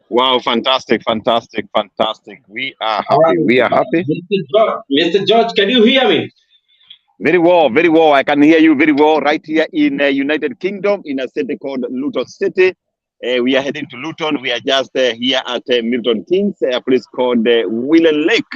Wow, fantastic, fantastic, fantastic. We are All happy. right, We are happy. Mr. George, Mr. George, can you hear me? Very well, very well. I can hear you very well right here in United Kingdom in a city called Luton City. We are heading to Luton. We are just here at Milton Keynes, a place called Willen Lake.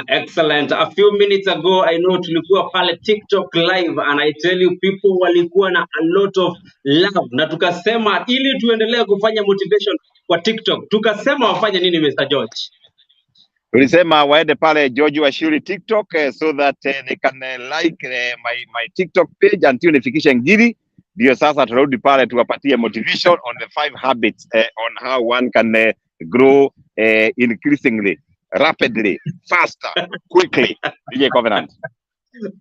Excellent. A few minutes ago, I know tulikuwa pale TikTok live and I tell you people walikuwa na a lot of love na tukasema ili tuendelee kufanya motivation kwa TikTok. Tukasema wafanye nini Mr. George? Tulisema waende pale George Washuri TikTok so that they can like my TikTok page until nifikishe ngiri. Ndio sasa tunarudi pale tuwapatie motivation on the 5 habits on how one can grow increasingly, rapidly, faster, quickly. DJ Covenant.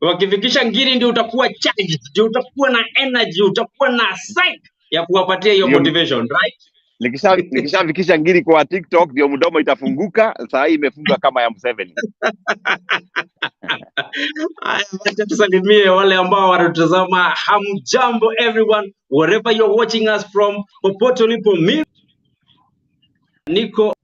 Wakifikisha ngiri ndio utakuwa charged, ndio utakuwa na energy, utakuwa na psych ya kuwapatia hiyo motivation, right? Nikishafikisha ngiri kwa TikTok ndio mdomo itafunguka. Saa hii imefunga kama ya M7. Wacha tusalimie wale ambao wanatutazama. Hamjambo everyone, wherever you're watching us from, popote ulipo. Mimi niko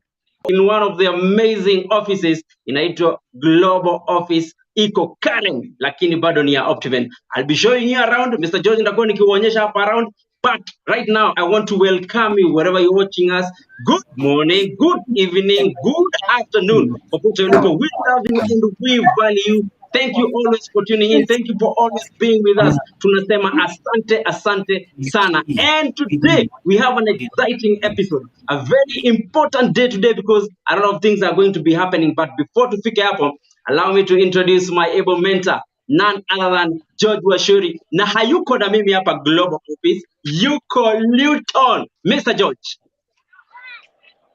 in one of the amazing offices inaitwa Global Office, iko Karen lakini bado ni ya Optiven. I'll be showing you around. Mr. George nitakuwa nikiwaonyesha hapa around, but right now I want to welcome you wherever you're watching us. Good morning, good evening, good afternoon. Popote ulipo, we love you and we value you. Thank you always for tuning in. Thank you for always being with us. Tunasema asante, asante sana. And today we have an exciting episode. A very important day today because a lot of things are going to be happening. But before to figure out, allow me to introduce my able mentor, none other than George Washuri. Na hayuko na mimi hapa Global Office, yuko Luton. Mr. George.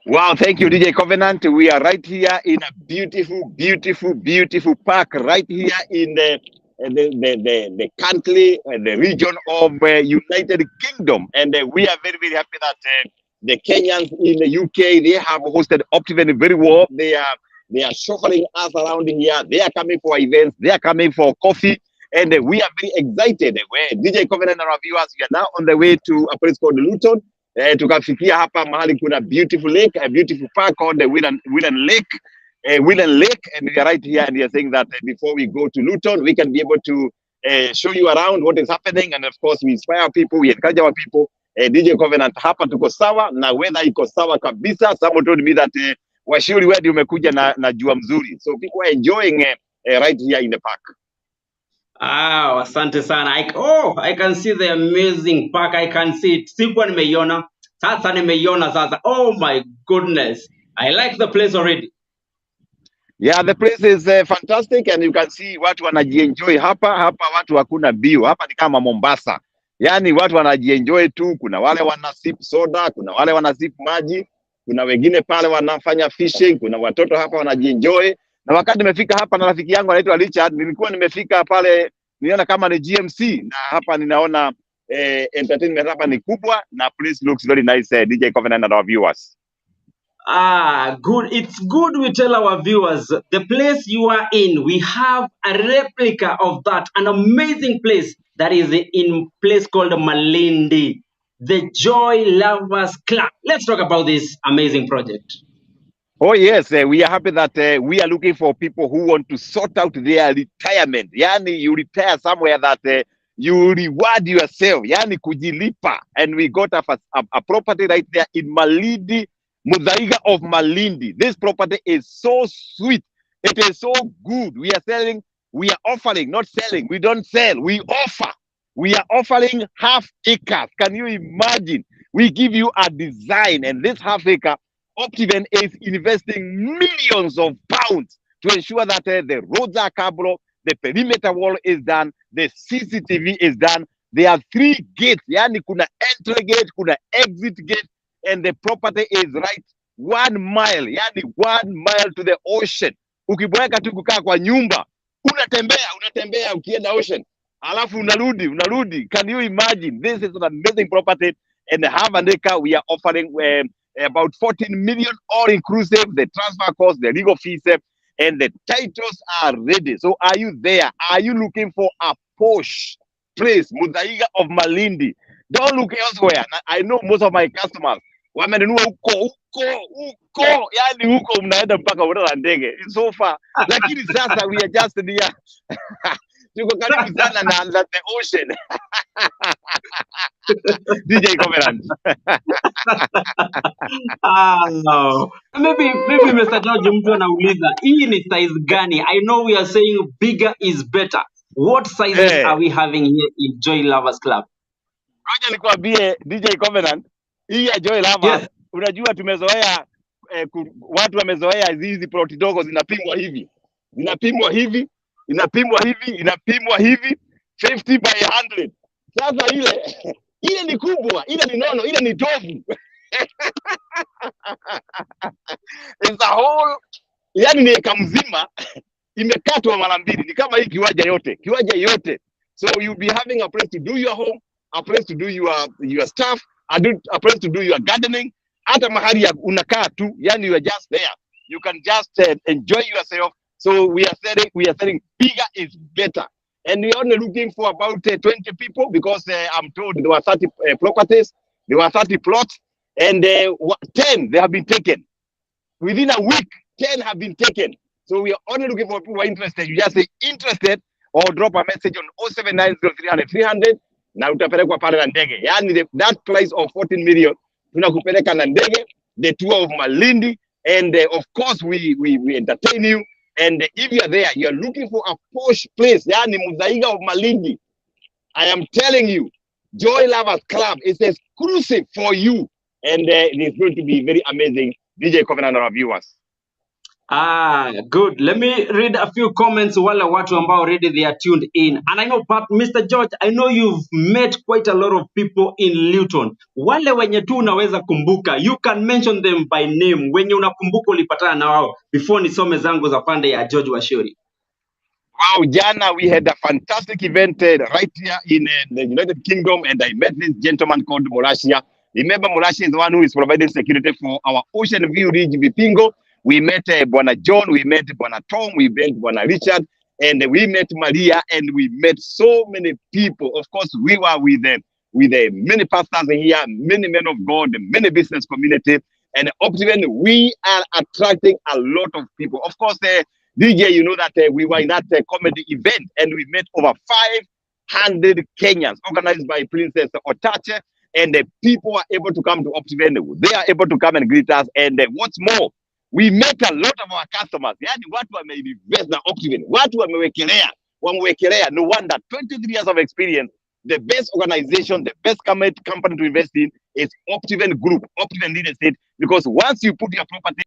Wow, thank you, DJ Covenant. We are right here in a beautiful, beautiful, beautiful park right here in the country, the region of United Kingdom. And we are very, very happy that the Kenyans in the UK, they have hosted Optiven very well. They are shuffling us around here. They are coming for events. They are coming for coffee. And we are very excited. DJ Covenant and our viewers, we are now on the way to a place called Luton. Tukafikia hapa mahali kuna beautiful lake, a beautiful park called the Willen Lake. Willen Lake, and we are right here, and we are saying that before we go to Luton, we can be able to show you around what is happening, and of course we inspire people, we encourage our people. DJ Covenant, hapa tuko sawa na weather iko sawa kabisa. Someone told me that Washuri wedi umekuja na jua mzuri, so people are enjoying right here in the park. Asante sana. I can see the amazing park. I can see it. Sikuwa nimeiona. Sasa nimeiona sasa. Oh my goodness. I like the place already. Yeah, the place is fantastic and you can see watu wanajienjoy hapa watu hakuna biu. Hapa ni kama Mombasa. Yaani watu wanajienjoy tu, kuna wale wanasip soda, kuna wale wanasip maji, kuna wengine pale wanafanya fishing, kuna watoto hapa wanajienjoy. Na wakati nimefika hapa na rafiki yangu anaitwa Richard, nilikuwa nimefika pale niona kama ni GMC na hapa ninaona entertainment hapa ni kubwa na place looks very nice, DJ Covenant and our viewers. Good. It's good we tell our viewers the place you are in, we have a replica of that, an amazing place that is in place called Malindi, the Joy Lovers Club. Let's talk about this amazing project. Oh yes, we are happy that we are looking for people who want to sort out their retirement. Yani you retire somewhere that you reward yourself, yani kujilipa. And we got a property right there in Malindi, Mudhaiga of Malindi. This property is so sweet. It is so good. We are offering, not selling. We don't sell, we offer. We are offering half acres. Can you imagine? We give you a design, and this half acre, Optiven is investing millions of pounds to ensure that the roads are cabro, the perimeter wall is done, the CCTV is done. There are 3 gates. Yani kuna entry gate, kuna exit gate, and the property is right 1 mile. Yani 1 mile to the ocean. Ukiboeka tu kukaa kwa nyumba, unatembea ukienda ocean. Alafu unarudi. Can you imagine? This is an amazing property, and half an acre we are offering about 14 million, all inclusive, the transfer cost, the legal fees, and the titles are ready. So are you there? Are you looking for a posh place, Mudhaiga of Malindi? Don't look elsewhere. I know most of my customers wamenunua huko, yani huko mnaenda mpaka unaenda ndege. It's so far. Lakini sasa we are just near. Tuko karibu sana na the ocean. DJ Covenant. No. Maybe Mr. George mtu anauliza hii ni size gani? I know we are saying bigger is better. What sizes are we having here in Joy Lovers Club? Ngoja nikwambie DJ Covenant, hii ya Joy Lovers, Yes. unajua tumezoea watu wamezoea hizi plot dogo zinapimwa hivi. Inapimwa hivi 50 by 100. Sasa ile ni kubwa, ile ni nono, ile ni tofu. It's a whole, yani ni eka mzima imekatwa mara mbili, ni kama hii kiwanja yote. So you'll be having a place to do your home, a place to do your stuff, a place to do your gardening. Hata mahali ya unakaa tu, yani you are just there. You can just enjoy yourself. So we are saying bigger is better. And we are only looking for about 20 people because I'm told there were 30 properties, there were 30 plots, and 10 they have been taken. Within a week, 10 have been taken. So we are only looking for people who are interested. You just say interested or drop a message on 0790300300 na utapelekwa pale na ndege. Yani that price of 14 million tunakupeleka na ndege, the tour of Malindi, and of course we entertain you. And if you are there, you are looking for a posh place, yani Muzaiga of Malindi, I am telling you, Joy Lovers Club is exclusive for you, and it is going to be very amazing. DJ Covenant and our viewers. Good. Let me read a few comments wale watu ambao already they are tuned in. And I know, but Mr. George, I know you've met quite a lot of people in Luton. Wale wenye tu unaweza kumbuka, you can mention them by name. Wenye unakumbuka ulipatana na wao before nisome zangu za pande ya George Washuri. Wow, Jana, we had a fantastic event right here in the United Kingdom, and I met this gentleman called Morashia. Remember, Morashia is the one who is providing security for our Ocean View Ridge Vipingo. We met Bwana John, we met Bwana Tom, we met Bwana Richard, and we met Maria, and we met so many people. Of course, we were with many pastors here, many men of God, many business community, and Optiven, we are attracting a lot of people. Of course, DJ, you know that we were in that comedy event, and we met over 500 Kenyans, organized by Princess Otache, and the people are able to come to Optiven. They are able to come and greet us, and what's more, we met a lot of our customers. Yani watu wameinvest na Optiven, watu wamewekelea. No wonder 23 years of experience. The best organization, the best company to invest in is Optiven Group, Optiven Real Estate, because once you put your property,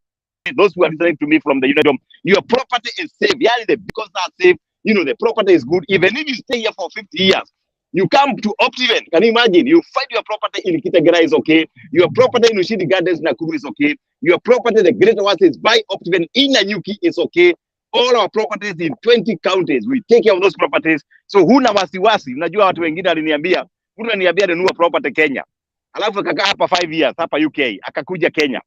those who are listening to me from the United, your property is safe. Yani because that's safe, the property is good. Even if you stay here for 50 years, you come to Optiven. Can you imagine? You find your property in Kitagara is okay. Your property in Ushidi Gardens, Nakuru is okay. Your property, the Greater West is by Optiven in Nanyuki is okay. All our properties in 20 counties, we take care of those properties. So huna wasiwasi. Unajua watu wengine aliniambia, mtu ananiambia nunua property Kenya. Alafu akakaa hapa 5 years hapa UK, akakuja Kenya.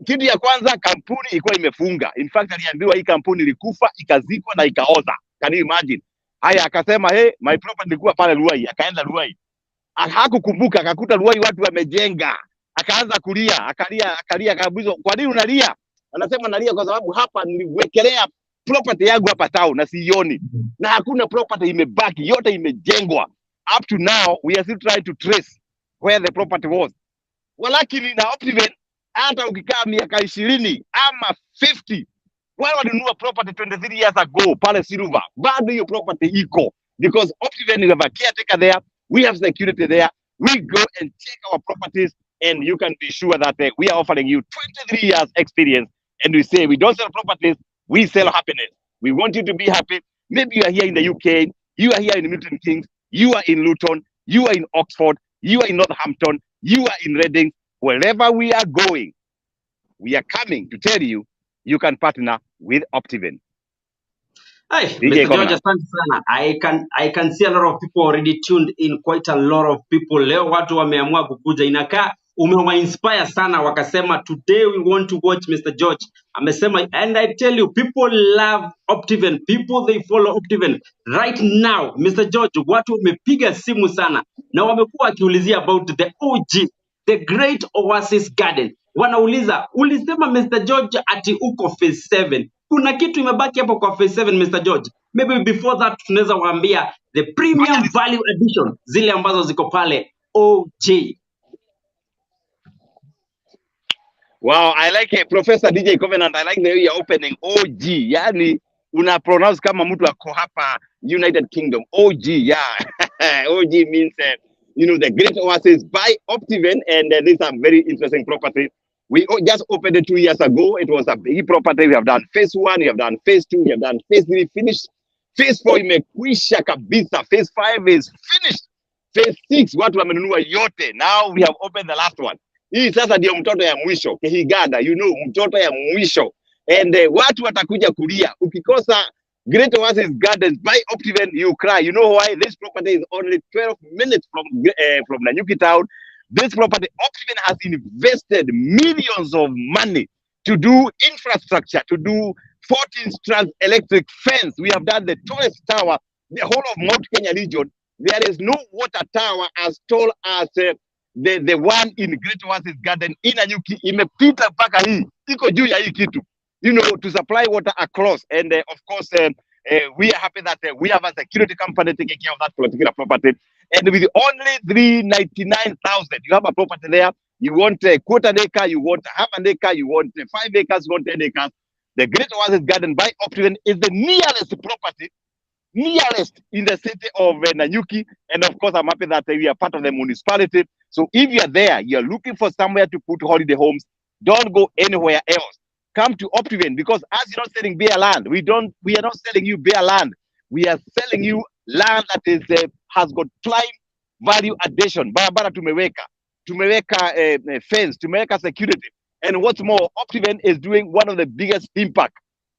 Kitu ya kwanza, kampuni ilikuwa imefunga. In fact, aliambiwa hii kampuni ilikufa, ikazikwa na ikaoza. Can you imagine? Haya, akasema my property ilikuwa pale Ruai, akaenda Ruai. Hakukumbuka, akakuta Ruai watu wamejenga. Akaanza kulia, akalia kabisa. Kwa nini unalia? Anasema nalia kwa sababu hapa niliwekelea property yangu hapa town na sioni. Na hakuna property imebaki, yote imejengwa. Up to now, we are still trying to trace where the property was. Walakini na Optiven, hata ukikaa miaka 20 ama 50, wale walinunua property 23 years ago pale Silver, bado hiyo property iko, because Optiven is a caretaker there, we have security there, we go and check our properties, and you can be sure that we are offering you 23 years experience, and we say we don't sell properties, we sell happiness. We want you to be happy. Maybe you are here in the UK, you are here in Milton Keynes, you are in Luton, you are in Oxford, you are in Northampton, you are in Reading. Wherever we are going, we are coming to tell you, you can partner with Optiven. Hi, Mr. George, asante sana. I can see a lot of people already tuned in, quite a lot of people. Leo watu wameamua kukuja. Inakaa umewa-inspire sana, wakasema today we want to watch Mr. George. Amesema, and I tell you, people love Optiven, people they follow Optiven right now. Mr. George, watu wamepiga simu sana na wamekuwa wakiulizia about the OG, the Great Oasis Garden. Wanauliza, ulisema Mr. George ati uko phase 7. Kuna kitu imebaki hapo kwa phase 7 Mr. George? Maybe before that tunaweza waambia the premium value addition zile ambazo ziko pale OG. Wow, I like it. Professor DJ Covenant. I like the way you're opening OG. Yani una pronounce kama mtu ako hapa United Kingdom. OG, yeah. OG means the Great Oasis by Optiven, and this is a very interesting property. We just opened it 2 years ago. It was a big property. We have done phase 1, we have done phase 2, we have done phase 3, finished. Phase 4 imekwisha kabisa. Phase 5 is finished. Phase 6 watu wamenunua yote. Now we have opened the last one. Hii sasa ndio mtoto ya mwisho. Kihigada, mtoto ya mwisho. And watu watakuja kulia. Ukikosa Great Oasis Gardens by Optiven, you cry. You know why? This property is only 12 minutes from Nanyuki town. This property, Optiven has invested millions of money to do infrastructure, to do 14 strands electric fence. We have done the tallest tower, the whole of Mount Kenya region. There is no water tower as tall as the one in Great Oasis Garden in Nanyuki. Imepita mpaka hii, iko juu ya hii kitu, to supply water across. And of course, we are happy that we have a security company taking care of that particular property. And with only 399,000, you have a property there. You want a quarter acre, you want half an acre, you want 5 acres, you want 10 acres. The Great Oasis Garden by Optiven is the nearest property, nearest in the city of Nanyuki. And of course, I'm happy that we are part of the municipality. So if you are there, you're looking for somewhere to put holiday homes, don't go anywhere else. Come to Optiven, because as you're not selling bare land, we are not selling you bare land. We are selling you land that is has got prime value addition. Barabara tumeweka fence, tumeweka security. And what's more, Optiven is doing one of the biggest impact,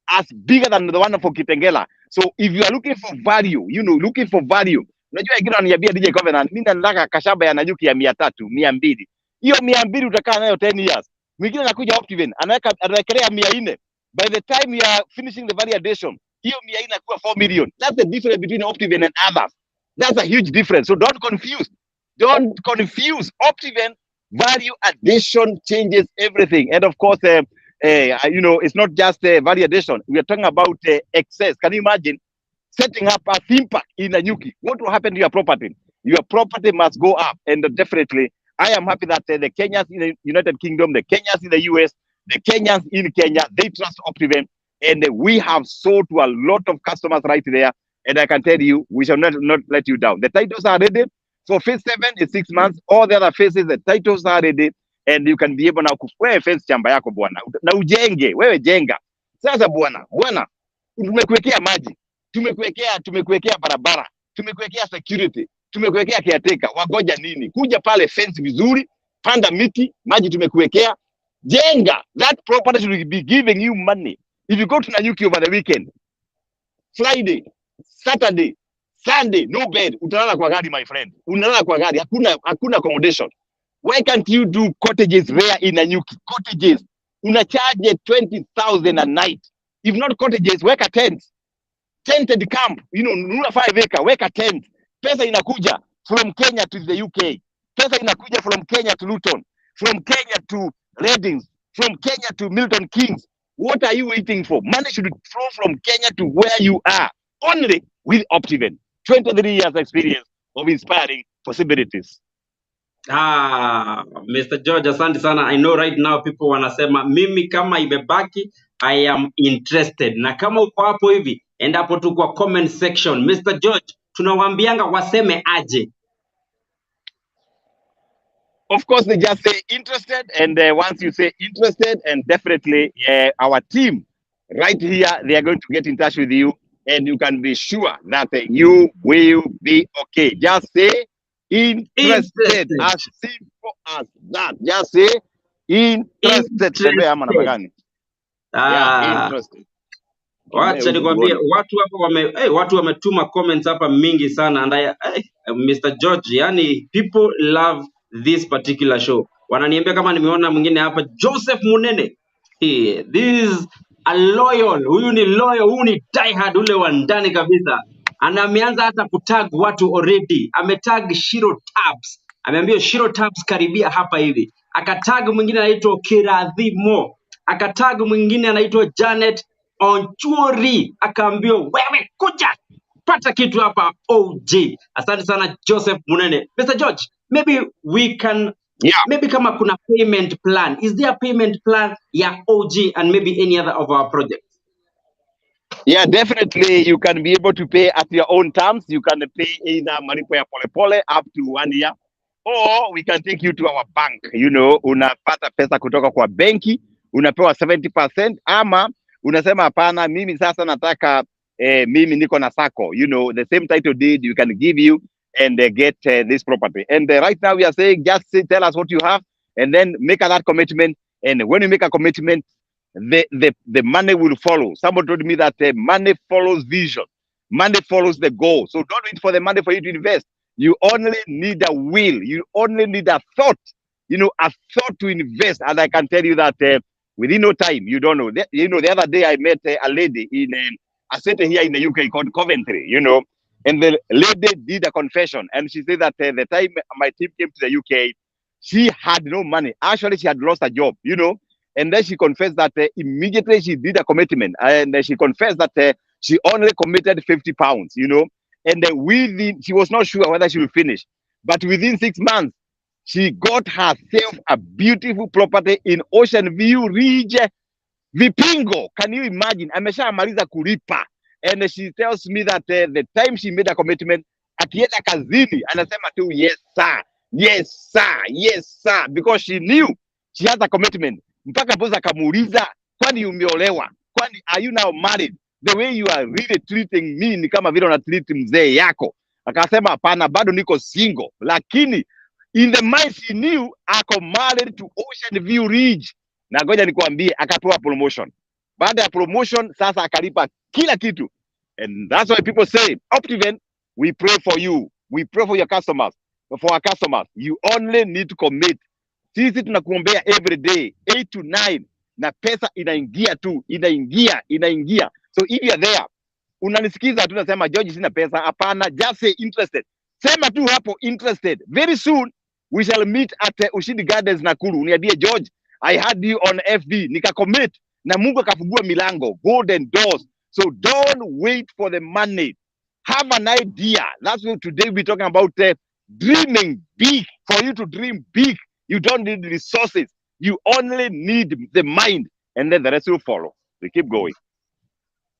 as bigger than the one for Kitengela. So if you are looking for value, looking for value. Unajua ingine ananiambia DJ Covenant, mimi nataka kashamba ya Nanyuki ya 300, 200. Hiyo 200 utakaa nayo 10 years. Mwingine anakuja Optiven, anawekelea 400. By the time you are finishing the value addition, hiyo 400 inakuwa 4 million. That's the difference between Optiven and others. That's a huge difference. So don't confuse. Optiven value addition changes everything. And of course, it's not just value addition. We are talking about excess. Can you imagine setting up a theme park in Nanyuki? What will happen to your property? Your property must go up. And definitely, I am happy that the Kenyans in the United Kingdom, the Kenyans in the US, the Kenyans in Kenya, they trust Optiven. And we have sold to a lot of customers right there. And I can tell you, we shall not let you down. The titles are ready. So phase 7 is 6 months. All the other phases, the titles are ready. And you can be able now wewe fence chamba yako bwana. Na ujenge, wewe jenga. Sasa bwana, tumekuwekea maji. Tumekuwekea barabara. Tumekuwekea security. Tumekuwekea caretaker. Wagoja nini? Kuja pale fence vizuri, panda miti, maji tumekuwekea. Jenga. That property should be giving you money. If you go to Nanyuki over the weekend, Friday, Saturday, Sunday, no bed, utalala kwa gari, my friend. Unalala kwa gari, hakuna accommodation. Why can't you do cottages there in Nanyuki? Cottages. Unacharge 20,000 a night. If not cottages, weka tent. Tented camp. Nunua 5 acre, weka tent. Pesa inakuja from Kenya to the UK. Pesa inakuja from Kenya to Luton. From Kenya to Readings. From Kenya to Milton Keynes. What are you waiting for? Money should flow from Kenya to where you are. Only with Optiven. 23 years experience of inspiring possibilities. Mr. George, asante sana. I know right now people wanasema mimi kama imebaki, I am interested. Na kama uko hapo hivi, enda hapo tu kwa comment section. Mr. George, tunawaambianga waseme aje. Of course, they just say interested, and once you say interested, and definitely our team right here, they are going to get in touch with you, and you can be sure that you will be okay. Just say interested. As simple as that. Just say interested. Interested. Wacha nikwambie watu wametuma comments hapa mingi sana, and Mr. George, yani people love this particular show. Wananiambia kama nimeona mwingine hapa, Joseph Munene. This is a loyal, huyu ni loyal, huyu ni diehard, ule wa ndani kabisa. Ameanza hata kutag watu already. Ametag Shiro Tabs. Ameambia Shiro Tabs karibia hapa hivi. Akatag mwingine anaitwa Kiradhimo. Akatag mwingine anaitwa Janet Onchuri. Akaambiwa wewe kuja pata kitu hapa OG. Asante sana Joseph Munene. Mr. George, maybe we can maybe kama kuna payment plan. Is there a payment plan ya OG and maybe any other of our projects? Yeah, definitely you can be able to pay at your own terms. You can pay in malipo ya polepole up to 1 year, or we can take you to our bank. You know, unapata pesa kutoka kwa benki, unapewa 70%, ama unasema hapana, mimi sasa nataka mimi niko na sako. You know, the same title deed you can give you and get this property. And right now we are saying just tell us what you have and then make that commitment. And when you make a commitment, the money will follow. Someone told me that money follows vision, money follows the goal. So don't wait for the money for you to invest. You only need a will, you only need a thought, you know, a thought to invest. And I can tell you that within no time, you don't know. The other day I met a lady in a city here in the UK called Coventry, you know, and the lady did a confession, and she said that the time my team came to the UK, she had no money. Actually, she had lost a job, you know. And then she confessed that immediately she did a commitment, and she confessed that she only committed 50 pounds, you know, and she was not sure whether she will finish, but within 6 months, she got herself a beautiful property in Ocean View Ridge, Vipingo. Can you imagine? Ameshamaliza kulipa, and she tells me that the time she made a commitment, akienda kazini anasema tu yes sir, yes sir, yes sir, because she knew she has a commitment. Mpaka boss akamuuliza, kwani umeolewa? Kwani are you now married? The way you are really treating me ni kama vile una treat mzee yako. Akasema hapana, bado niko single. Lakini in the mind she knew ako married to Ocean View Ridge. Na ngoja nikwambie, akapewa promotion. Baada ya promotion sasa akalipa kila kitu. And that's why people say, Optiven, we pray for you. We pray for your customers. For our customers, you only need to commit. Sisi tunakuombea every day 8 to 9, na pesa inaingia tu, inaingia. So if you are there, unanisikiza tu nasema George sina pesa, hapana, just say interested. Sema tu hapo interested. Very soon we shall meet at Ushindi Gardens Nakuru. Uniambie George, I had you on FB, nikacommit na Mungu akafungua milango, golden doors. So don't wait for the money. Have an idea. That's what today we're talking about, dreaming big. For you to dream big, you don't need resources. You only need the mind, and then the rest will follow. We keep going.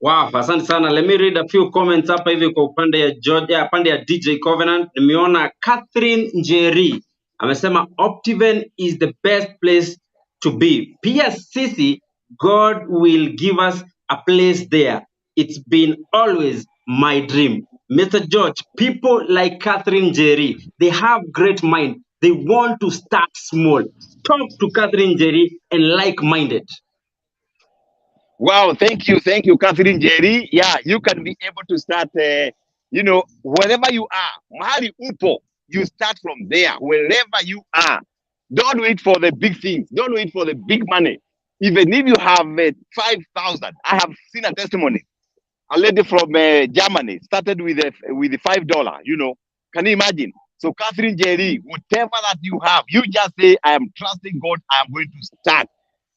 Wow, asante sana. Let me read a few comments hapa hivi kwa upande ya George, upande ya DJ Covenant. Nimeona Catherine Njeri amesema Optiven is the best place to be. Pia sisi, God will give us a place there. It's been always my dream. Mr. George, people like Catherine Njeri, they have great mind. They want to start small. Talk to Catherine Njeri and like-minded. Wow, thank you, Catherine Njeri. Yeah, you can be able to start, you know, wherever you are, mahali upo, you start from there, wherever you are. Don't wait for the big things. Don't wait for the big money. Even if you have 5,000, I have seen a testimony. A lady from Germany started with the $5. You know, can you imagine? So Catherine Njeri, whatever that you have, you just say, I am trusting God. I am going to start.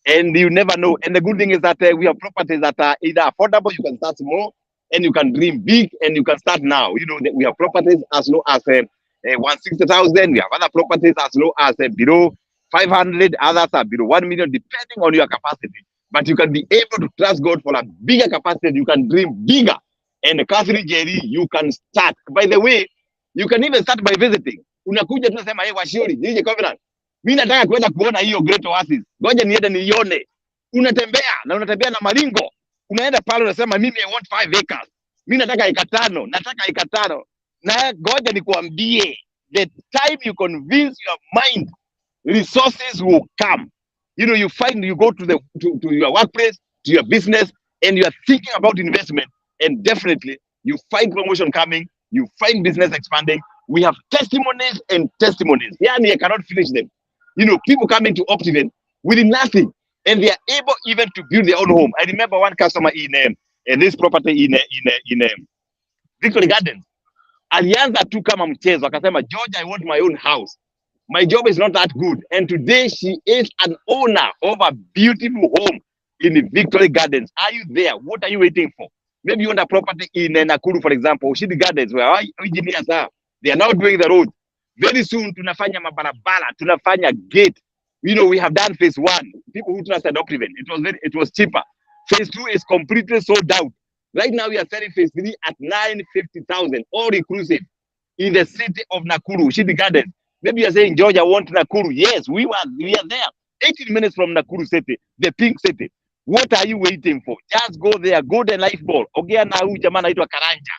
And you never know. And the good thing is that we have properties that are either affordable, you can start small, and you can dream big, and you can start now. You know, we have properties as low as 160,000. We have other properties as low as below 500. Others are below 1 million, depending on your capacity. But you can be able to trust God for a bigger capacity. You can dream bigger. And Catherine Njeri, you can start. By the way, you can even start by visiting. Unakuja tunasema, hey, Washiori, DJ Covenant, mimi nataka kwenda kuona hiyo Great Oasis. Ngoja niende nione. Unatembea na maringo. Unaenda pale unasema mimi I want 5 acres. Mimi nataka eka 5, nataka eka 5. Na ngoja nikuambie, the time you convince your mind, resources will come. You know, you go to your workplace, to your business, and you are thinking about investment, and definitely you find promotion coming, you find business expanding. We have testimonies and testimonies. Yeah, and I cannot finish them. People coming to Optiven with nothing, and they are able even to build their own home. I remember one customer in this property in Victory Gardens. Alianza tu kama mchezo, akasema, George, I want my own house. My job is not that good. And today she is an owner of a beautiful home in the Victory Gardens. Are you there? What are you waiting for? Maybe you want a property in Nakuru, for example, Ushindi Gardens, where engineers are. They are now doing the road. Very soon, tunafanya mabarabara, tunafanya gate. We have done phase 1. People who trusted Optiven, it was cheaper. Phase 2 is completely sold out. Right now, we are selling phase 3 at 950,000, all inclusive, in the city of Nakuru, Ushindi Gardens. Maybe you are saying, George, I want Nakuru. Yes, we are there. 18 minutes from Nakuru city, the pink city. What are you waiting for? Just go there, go the life ball. Ongea na huyu jamaa anaitwa Karanja.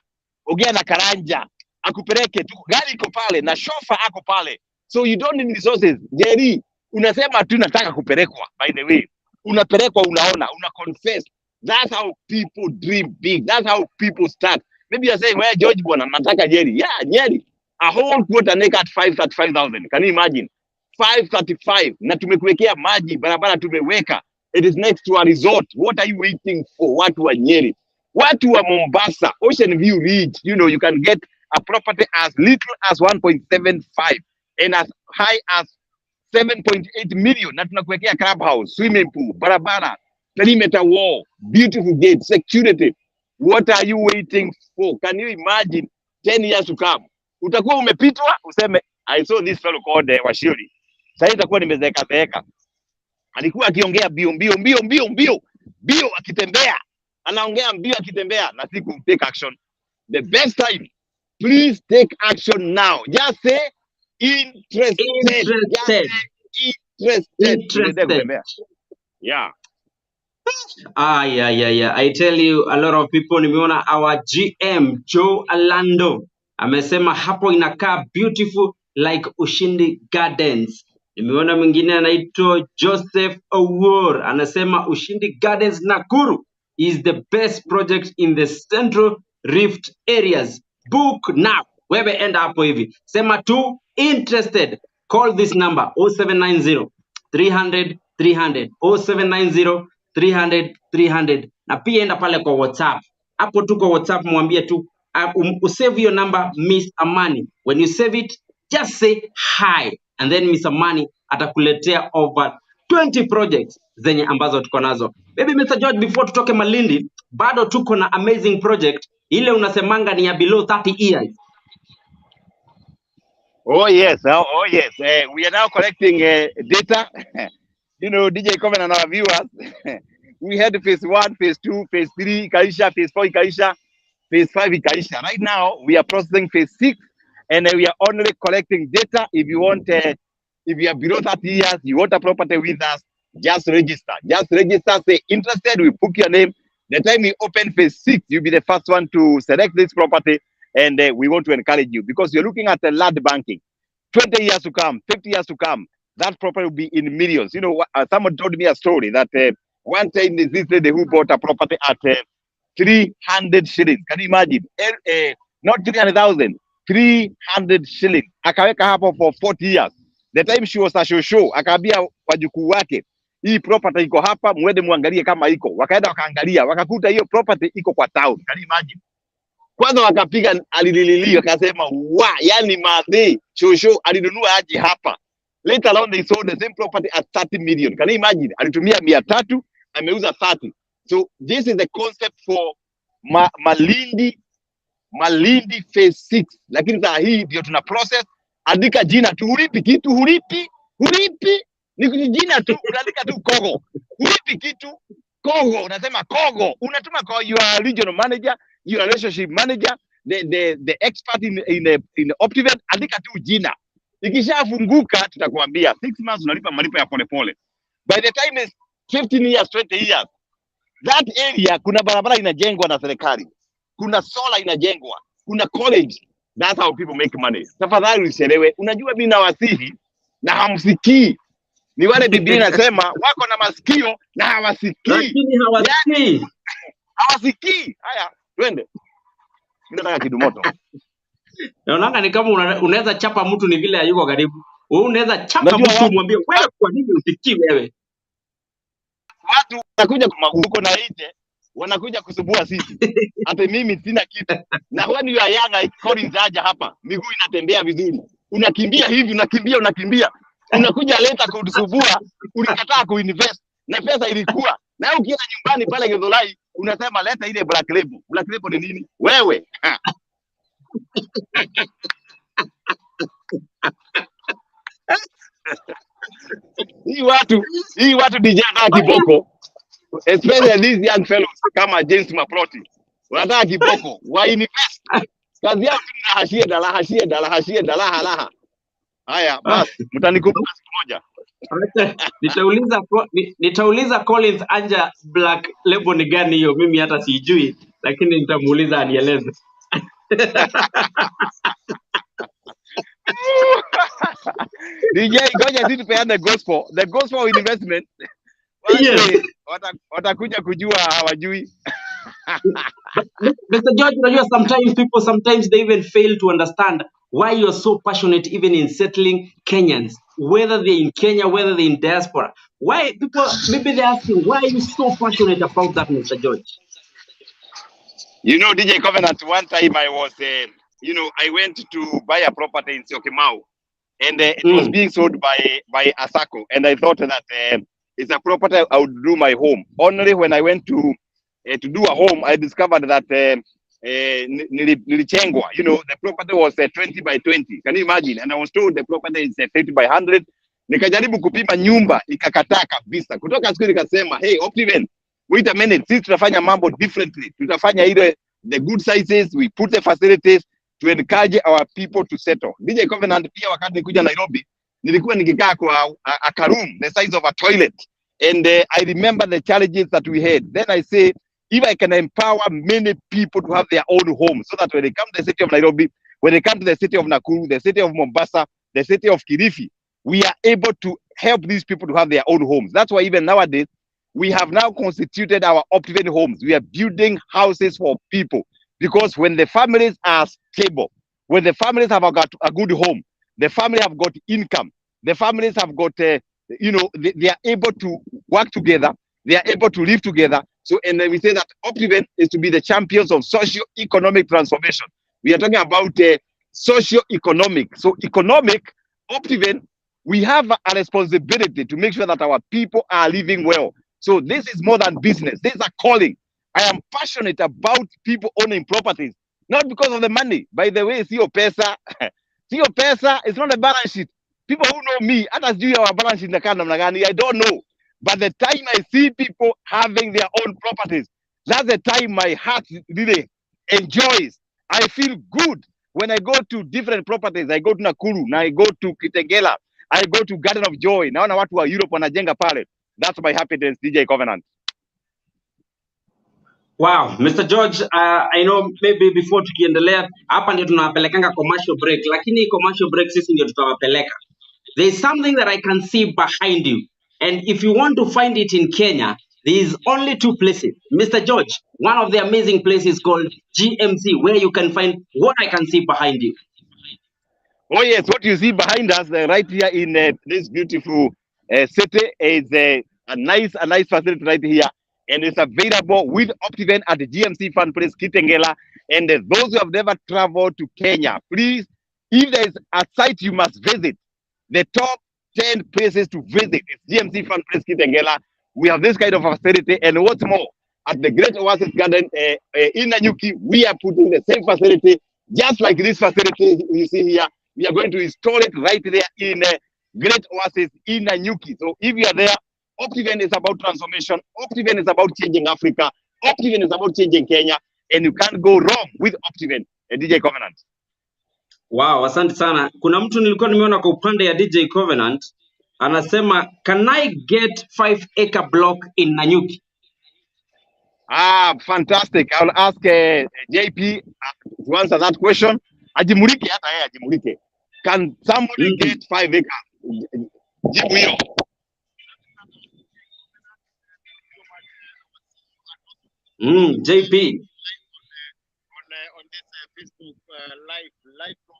Ongea na Karanja. Akupeleke tu, gari iko pale na shofa ako pale. So you don't need resources. Jerry, unasema tu nataka kupelekwa. By the way, unapelekwa, unaona, una confess. That's how people dream big. That's how people start. Maybe you're saying, well, George bwana, nataka Jerry. Yeah, Jerry. A whole quarter neck at 535,000. Can you imagine? 535. Na tumekuwekea maji, barabara tumeweka. It is next to a resort. What are you waiting for? Watu wa Nyeri. Watu wa Mombasa, Ocean View Ridge. You can get a property as little as 1.75 and as high as 7.8 million. Na tunakuwekea clubhouse, swimming pool, barabara, perimeter wall, beautiful gate, security. What are you waiting for? Can you imagine 10 years to come? Utakuwa umepitwa, useme, I saw this fellow called Washiri. Sasa itakuwa nimezeeka. Alikuwa akiongea mbio akitembea. Anaongea mbio akitembea na siku take action. The best time, please take action now. Just say interested. Just say interested. Yeah. Yeah. I tell you, a lot of people, nimeona our GM Joe Alando amesema hapo inakaa beautiful like Ushindi Gardens. Nimeona mwingine anaitwa Joseph Awor anasema Ushindi Gardens Nakuru is the best project in the Central Rift areas. Book now. Wewe enda hapo hivi. Sema tu interested. Call this number 0790 300 300 0790 300 300 na pia enda pale kwa WhatsApp. Hapo tu kwa WhatsApp mwambie tu save your number Miss Amani. When you save it, just say hi and then Miss Amani atakuletea over 20 projects zenye ambazo tuko nazo. Maybe Mr. George, before tutoke Malindi, bado tuko na amazing project ile unasemanga ni ya below 30 years. Oh yes. We are now collecting data. DJ Coven and our viewers. We had phase 1, phase 2, phase 3, ikaisha, phase 4, ikaisha, phase 5, ikaisha. Right now, we are processing phase 6, and we are only collecting data. If you want, if you are below 30 years, you want a property with us, just register. Just register, say interested, we book your name. The time we open phase 6, you'll be the first one to select this property, and we want to encourage you because you're looking at the land banking. 20 years to come, 50 years to come, that property will be in millions. Someone told me a story that one time this lady who bought a property at 300 shillings. Can you imagine? Not 300,000, 300 shillings. Akaweka hapo for 40 years. The time she was a show, akaambia wajukuu wake, hii property iko hapa, mwende muangalie kama iko. Wakaenda wakaangalia, wakakuta hiyo property iko kwa town. Can you imagine? Kwanza wakapiga alililili, wakasema, yani madhe, show alinunua aje hapa. Later on, they sold the same property at 30 million. Can you imagine? Alitumia 300, ameuza 30. So this is the concept for Malindi phase 6. Lakini saa hii ndio tuna process. Andika jina tu, hulipi kitu, hulipi. Ni jina tu, unaandika tu Kogo. Hulipi kitu, Kogo, unasema Kogo. Unatuma kwa your regional manager, your relationship manager, the expert in Optiven, andika tu jina. Ikishafunguka tutakwambia 6 months unalipa malipo ya polepole. By the time is 15 years, 20 years. That area kuna barabara inajengwa na serikali. Kuna solar inajengwa. Kuna college. That's how people make money. Tafadhali usielewe. Unajua mimi nawasihi na hamsikii. Ni wale Biblia inasema wako na masikio na hawasikii. Lakini hawasikii. Hawasikii. Haya, twende. Mimi nataka kidu moto. Naona ni kama unaweza chapa mtu ni vile hayuko karibu. Wewe unaweza chapa Unajua mtu umwambie wewe, kwa nini usikii wewe? watu wanakuja huko na nje, wanakuja kusumbua sisi. Hata mimi sina kitu. Na when you are young, like Collins aja hapa, miguu inatembea vizuri. Unakimbia hivi, unakimbia. Unakuja leta kutusumbua, ulikataa kuinvest. Na pesa ilikuwa. Na ukienda nyumbani pale Githurai, unasema leta ile black label. Black label ni nini? Wewe. Hii watu dijana kiboko. Especially these young fellows kama James Maploti. Wanataka kiboko, wa invest. Kazi yao ni hashie dala. Haya, basi mtanikumbuka siku moja. Nitauliza Collins anja black label ni gani hiyo, mimi hata sijui, lakini nitamuuliza anieleze. DJ, ngoja sisi tupeane gospel. The gospel investment. Yes. Watakuja kujua hawajui. Mr. George, unajua sometimes they even fail to understand why you're so passionate even in settling Kenyans, whether they're in Kenya, whether they're in diaspora. Why people, maybe they're asking, why are you so passionate about that, Mr. George? You know, DJ Covenant, one time I was, I went to buy a property in Syokimau, and it was being sold by Asako, and I thought that it's a property I would do my home. Only when I went to do a home, I discovered that nilichengwa. You know, the property was 20 by 20. Can you imagine? And I was told the property is 50 by 100. Nikajaribu kupima nyumba, ikakataa kabisa. Kutoka siku nikasema, hey, Optiven, wait a minute, sisi tutafanya mambo differently. Tutafanya ile the good sizes, we put the facilities to encourage our people to settle. DJ Covenant pia wakati nikuja Nairobi, nilikuwa nikikaa kwa a room the size of a toilet, and I remember the challenges that we had. Then I say, if I can empower many people to have their own homes, so that when they come to the city of Nairobi, when they come to the city of Nakuru, the city of Mombasa, the city of Kilifi, we are able to help these people to have their own homes. That's why even nowadays, we have now constituted our Optiven homes. We are building houses for people, because when the families are stable, when the families have got a good home, the family have got income, the families have got, they are able to work together, they are able to live together. So, and then we say that Optiven is to be the champions of socio-economic transformation. We are talking about socio-economic. So, economic, Optiven, we have a responsibility to make sure that our people are living well. So, this is more than business. This is a calling. I am passionate about people owning properties, not because of the money. By the way, Sio Pesa, Sio Pesa is not a balance sheet. People who know me, hata sijui our balance sheet inakaa namna gani, I don't know. But the time I see people having their own properties, that's the time my heart really enjoys. I feel good when I go to different properties. I go to Nakuru, na I go to Kitengela, I go to Garden of Joy. Naona watu wa Europe wanajenga pale. That's my happiness, DJ Covenant. Wow, Mr. George, I know maybe before tukiendelea hapa ndio tunawapelekanga commercial break, lakini commercial break sisi ndio tutawapeleka. There is something that I can see behind you, and if you want to find it in Kenya, there is only two places. Mr. George, one of the amazing places called GMC, where you can find what I can see behind you. Oh yes, what you see behind us right here in this beautiful city is a nice facility right here, and it's available with Optiven at the GMC Fan Place Kitengela. And those who have never traveled to Kenya, please, if there is a site you must visit, the top 10 places to visit is GMC Fan Place Kitengela. We have this kind of facility, and what's more, at the Great Oasis Garden in Nanyuki, we are putting the same facility, just like this facility you see here. We are going to install it right there in Great Oasis in Nanyuki. So if you are there, Optiven is about transformation. Optiven is about changing Africa. Optiven is about changing Kenya. And you can't go wrong with Optiven, a DJ Covenant. Wow, asante sana. Kuna mtu nilikuwa nimeona kwa upande ya DJ Covenant, anasema, can I get 5-acre block in Nanyuki? Ah, fantastic. I'll ask JP to answer that question. Ajimulike hata yeye ajimulike. Can somebody get 5 acres? Jibu hiyo. JP. On this Facebook live from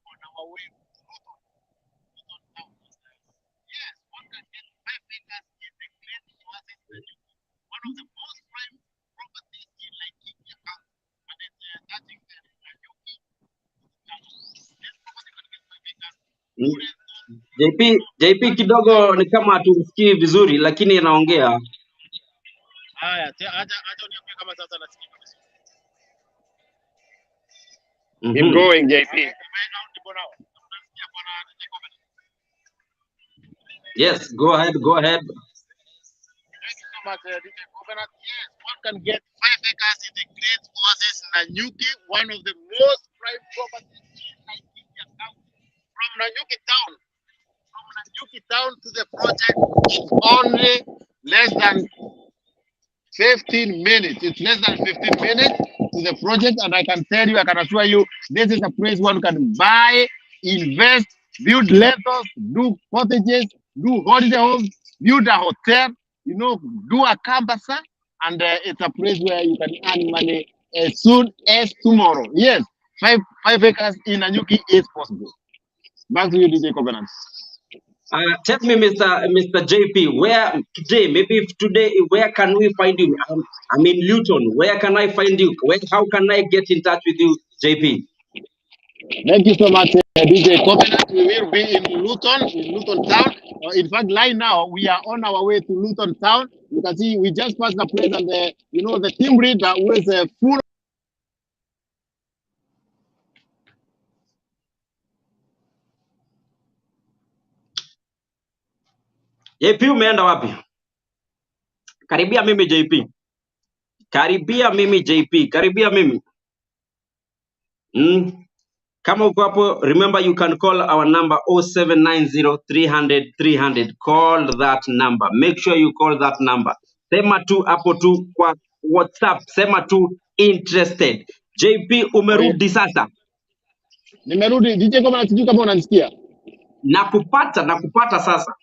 on our way to Luton. JP kidogo ni kama hatumsikii vizuri, lakini anaongea. Haya, acha uniambie kama sasa nasikika vizuri. Keep going, JP. Yes, go ahead. Thank you so much, DJ Covenant. Yes, one can get 5 acres in the Great Oasis Nanyuki, one of the most prime properties in Nigeria County. From Nanyuki town to the project, it's only less than 15 minutes. It's less than 15 minutes to the project, and I can tell you, I can assure you, this is a place one can buy, invest, build rentals, do cottages, do holiday homes, build a hotel, you know, do a campus, and it's a place where you can earn money as soon as tomorrow. Yes, 5 acres in Nanyuki is possible. Back to you, DJ Covenant. Tell me, Mr. JP, where today, maybe today, where can we find you? I'm in Luton. Where can I find you? How can I get in touch with you, JP? Thank you so much, DJ Covenant. We will be in Luton town. In fact, right now we are on our way to Luton town. You can see we just passed the place, and the team leader was full. JP, umeenda wapi? Karibia mimi JP. Karibia mimi JP. Karibia mimi. Kama uko hapo, remember you can call our number 0790 300 300. Call that number. Make sure you call that number. Sema tu hapo tu kwa WhatsApp. Sema tu interested. JP, umerudi sasa? Nimerudi. DJ Covenant, sijui kama unanisikia. Nakupata sasa.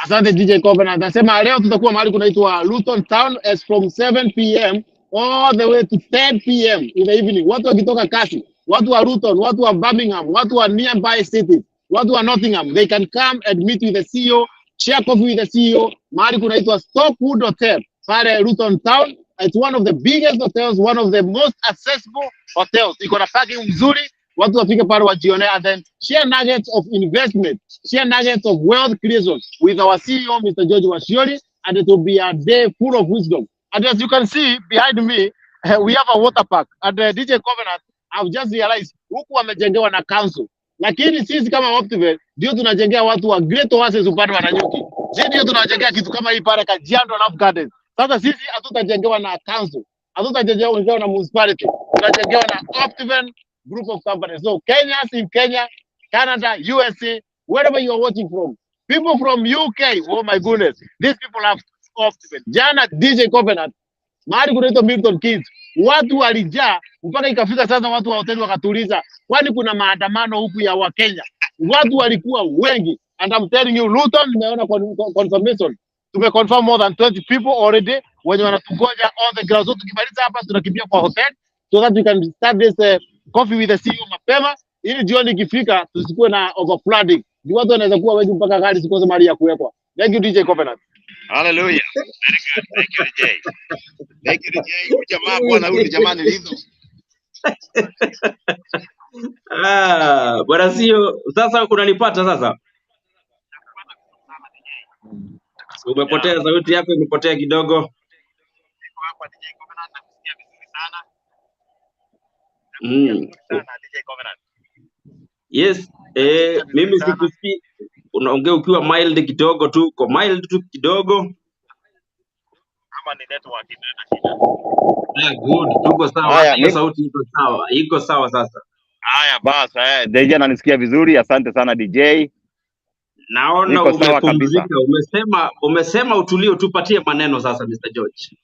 Asante DJ Covenant. Nasema leo tutakuwa mahali kunaitwa Luton Town as from 7 p.m. all the way to 10 p.m. in the evening. Watu wakitoka kasi, watu wa Luton, watu wa Birmingham, watu wa nearby cities, watu wa Nottingham, they can come and meet with the CEO, share coffee with the CEO. Mahali kunaitwa Stockwood Hotel pale Luton Town. It's one of the biggest hotels, one of the most accessible hotels. Iko na parking mzuri, watu wafike pale wajione, and then share nuggets of investment, share nuggets of wealth creation with our CEO, Mr. George Washiori, and it will be a day full of wisdom. And as you can see behind me, we have a water park. And DJ Covenant, I've just realized huku wamejengewa na council, lakini sisi kama Optiven ndio tunajengea watu wa Great Oasis upande wa Nanyuki. Sisi ndio tunajengea kitu kama hii pale Kajiado Love Gardens. Sasa sisi hatutajengewa na council, hatutajengewa na municipality, tunajengewa na Optiven group of companies. So Kenyans in Kenya, Canada, USA, wherever you are watching from, people from UK, oh my goodness, these people have Optiven. Jana DJ Covenant, mahali kunaitwa Milton Keynes, watu walijaa mpaka ikafika sasa watu wa hoteli wakatuliza, kwani kuna maandamano huku ya Wakenya. Watu walikuwa wengi, and I'm telling you, Luton nimeona confirmation, tumeconfirm more than 20 people already wenye wanatungoja on the ground. So tukimaliza hapa tunakimbia kwa hotel so that we can start this coffee with the CEO mapema, ili jioni ikifika tusikuwe na overflooding. Ni watu wanaweza kuwa wengi mpaka gari sikose mahali ya kuwekwa. Thank you DJ Covenant. Hallelujah. Very good. Thank you DJ. Thank you DJ. Huyu jamaa bwana, huyu jamani hizo. Bwana sio sasa unanipata sasa? Umepotea, sauti yako imepotea kidogo. Niko hapa DJ Covenant, nakusikia vizuri sana. DJ Covenant. Yes, mimi sikusikii. Unaongea ukiwa mild kidogo tu, kwa mild tu kidogo. Kama ni network inaenda shida. Good, tuko sawa. Hiyo sauti iko sawa. Iko sawa sasa. Haya basi, DJ ananisikia vizuri. Asante sana DJ. Naona umepumzika. Umesema utulie, tupatie maneno sasa Mr. George.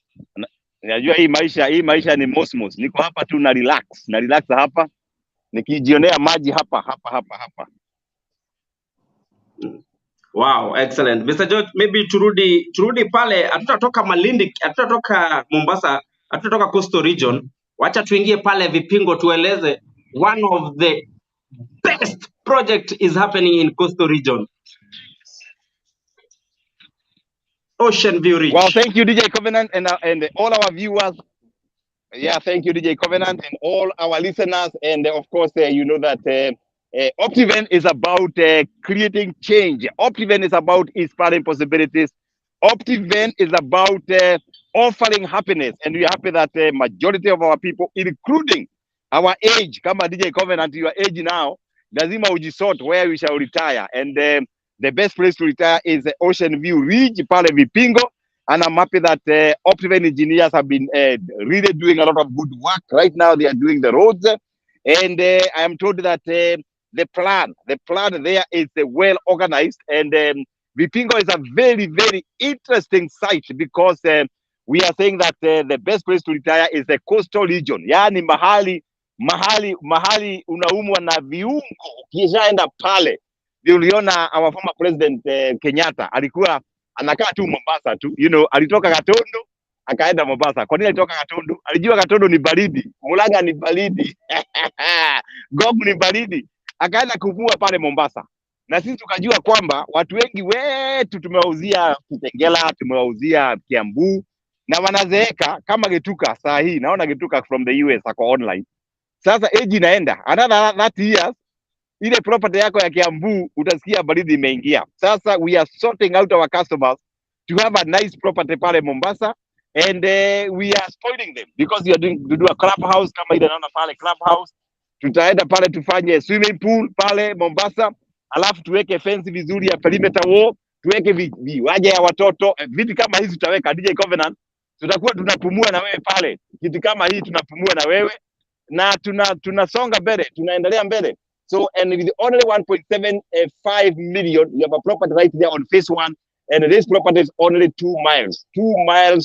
Najua hii maisha ni mosmos. Niko hapa tu na relax hapa. Nikijionea maji hapa. Wow, excellent. Mr. George, maybe turudi pale, hatutatoka Malindi, hatutatoka Mombasa, hatutatoka Coastal Region. Wacha tuingie pale Vipingo, tueleze one of the best project is happening in Coastal Region. Ocean View Ridge. Well, thank you DJ Covenant and all our viewers. Yeah, thank you DJ Covenant and all our listeners, and of course you know that Optiven is about creating change. Optiven is about inspiring possibilities. Optiven is about offering happiness, and we are happy that majority of our people, including our age, kama DJ Covenant, your age now, lazima ujisort where we shall retire, and the best place to retire is Ocean View Ridge, pale Vipingo, and I'm happy that Optiven engineers have been really doing a lot of good work. Right now, they are doing the roads, and I am told that the plan there is well organized, and Vipingo is a very, very interesting site because we are saying that the best place to retire is the coastal region, yani mahali unaumwa na viungo ukishaenda pale. Uliona our former president Kenyatta alikuwa anakaa tu Mombasa tu, alitoka Gatondo akaenda Mombasa. Kwa nini alitoka Gatondo? Alijua Gatondo ni baridi, Mulaga ni baridi Gogu ni baridi, akaenda kuvua pale Mombasa. Na sisi tukajua kwamba watu wengi wetu tumewauzia Kitengela, tumewauzia Kiambu, na wanazeeka kama Getuka. Saa hii naona Getuka from the US ako online. Sasa age inaenda another 30 years, ile property yako ya Kiambu utasikia baridi imeingia. Sasa we are sorting out our customers to have a nice property pale Mombasa, and we are spoiling them because we are doing to do a clubhouse kama ile naona pale clubhouse. Tutaenda pale tufanye swimming pool pale Mombasa, alafu tuweke fence vizuri ya perimeter wall, tuweke viwanja ya watoto, vitu kama hizi tutaweka. DJ Covenant, tutakuwa tunapumua na wewe pale, kitu kama hii tunapumua na wewe, na tunasonga mbele, tunaendelea mbele. So, and with only 1.75 million, you have a property right there on phase 1, and this property is only 2 miles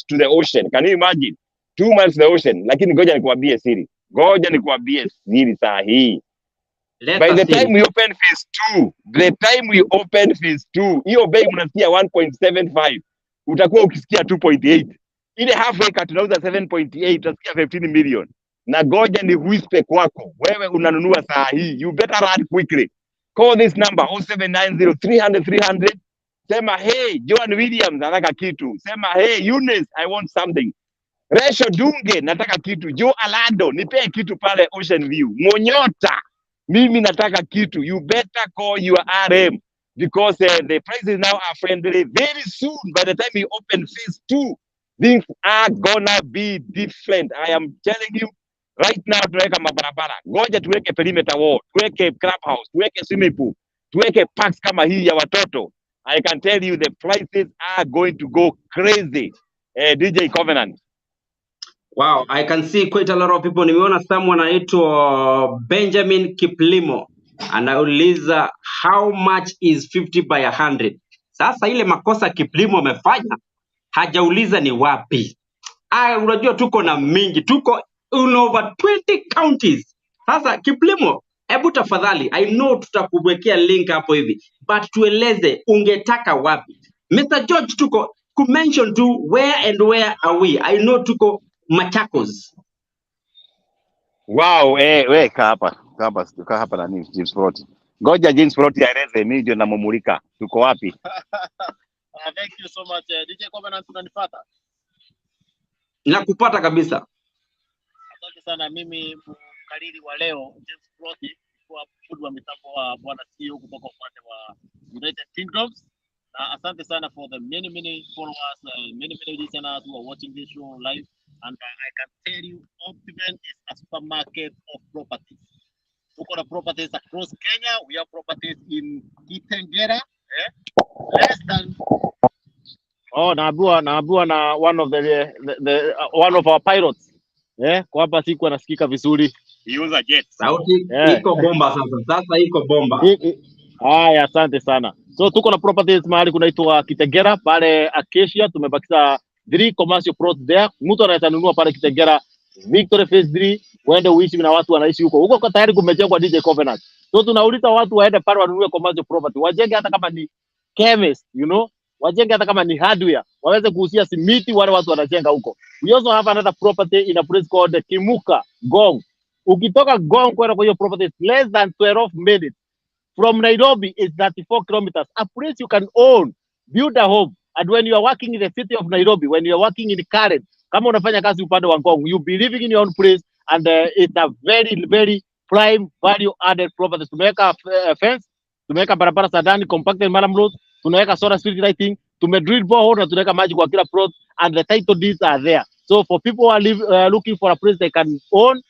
to the ocean. Can you imagine? 2 miles to the ocean. Lakini ngoja nikuambie siri. Saa hii. By the time we open phase 2, hiyo bei mnasikia 1.75, utakuwa ukisikia 2.8. Ile half acre tunauza 7.8, utasikia 15 million. Na goja ni whisper kwako, wewe unanunua saa hii, you better run quickly. Call this number 0790-300-300. Sema hey Joan Williams nataka kitu, sema hey Eunice I want something, Resho Dunge nataka kitu, Joe Alado nipee kitu pale Ocean View, Monyota mimi nataka kitu. You better call your RM because the prices now are friendly. Very soon, by the time we open phase 2, things are gonna be different. I am telling you right now. Tuweke mabarabara, ngoja tuweke perimeter wall, tuweke clubhouse, tuweke swimming pool, tuweke parks kama hii ya watoto. I can tell you the prices are going to go crazy. DJ Covenant. Wow, I can see quite a lot of people. Nimeona someone anaitwa Benjamin Kiplimo anauliza how much is 50 by 100. Sasa ile makosa Kiplimo amefanya, hajauliza ni wapi. Unajua tuko na mingi, tuko in over 20 counties. Sasa Kiplimo, hebu tafadhali, I know tutakuwekea link hapo hivi, but tueleze ungetaka wapi. Mr. George, tuko ku mention to where and where are we. I know tuko Machakos. Wow, kaa hapa na nini James Frot. Ngoja James Frot aeleze, mimi ndio namumulika. Tuko wapi? Thank you so much. DJ Covenant, unanipata? Nakupata kabisa. Asante sana. Mimi mkariri wa leo James Frot, kwa fundi wa mitambo wa bwana CEO kutoka upande wa United Kingdoms. Asante sana for the many followers, many listeners who are watching this show live. And I can tell you, Optiven is a supermarket of properties. Look at the properties across Kenya. We have properties in Kitengela, less than. Oh, naabua na one of the one of our pilots. Kwa hapa siku anasikika vizuri. He use a jet. Sauti iko bomba sasa iko bomba. Haya, asante sana. So tuko na properties mahali kunaitwa Kitengela pale Acacia, tumebakisha 3 commercial plots there. Mtu anaweza nunua pale Kitengela Victory Phase 3, uende uishi na watu wanaishi huko. Huko tayari kumejengwa DJ Covenant. So tunauliza watu waende pale wanunue commercial property. Wajenge hata kama ni chemist, wajenge hata kama ni hardware. Waweze kuhusia simiti wale watu wanajenga huko. We also have another property in a place called Kimuka, Gong. Ukitoka Gong kwenda kwa hiyo property less than 12 minutes. From Nairobi is 34 kilometers. A place you can own, build a home. And when you are working in the city of Nairobi, when you are working in Karen, kama unafanya kazi upande wa Ngong, you be living in your own place, and it's a very prime value added properties. Tumeweka fence, tumeweka barabara za ndani, compacted Maram Road, tunaweka solar street lighting, tumedrill borehole na tunaweka maji kwa kila plot, and the title deeds are there. So for people who are looking for a place they can own,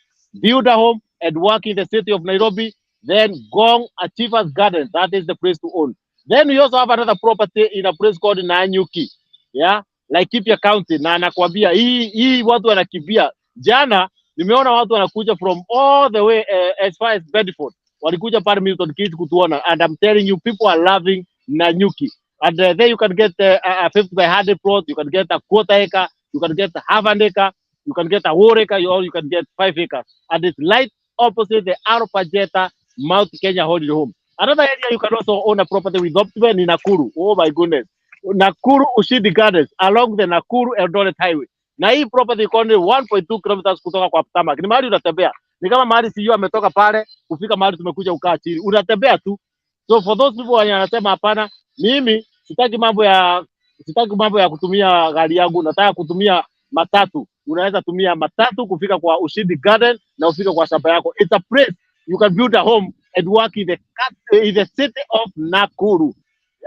build a home and work in the city of Nairobi, then Gong Achievers Garden, that is the place to own. Then we also have another property in a place called Nanyuki, yeah, Laikipia County. Na nakwambia hii watu wanakimbia. Jana nimeona watu wanakuja from all the way as far as Bedford, walikuja pale Milton Keynes kutuona, and I'm telling you people are loving Nanyuki. And there you can get a 50 by 100 plot, you can get a quarter acre, you can get a half an acre, you can get a whole acre, or you can get 5 acres. And it's right opposite the Arupajeta Mount Kenya Holiday Home. Another area you can also own a property with Optiven in Nakuru. Oh my goodness. Nakuru Ushindi Gardens along the Nakuru Eldoret Highway. Na hii property iko only 1.2 kilometers kutoka kwa Tamak. Ni mahali unatembea. Ni kama mahali CEO ametoka pale kufika mahali tumekuja ukaa chini. Unatembea tu. So for those people wanasema hapana, mimi sitaki mambo ya kutumia gari yangu, nataka kutumia matatu. Unaweza tumia matatu kufika kwa Ushindi Garden na ufika kwa shamba yako. It's a place you can build a home and work in the city of Nakuru.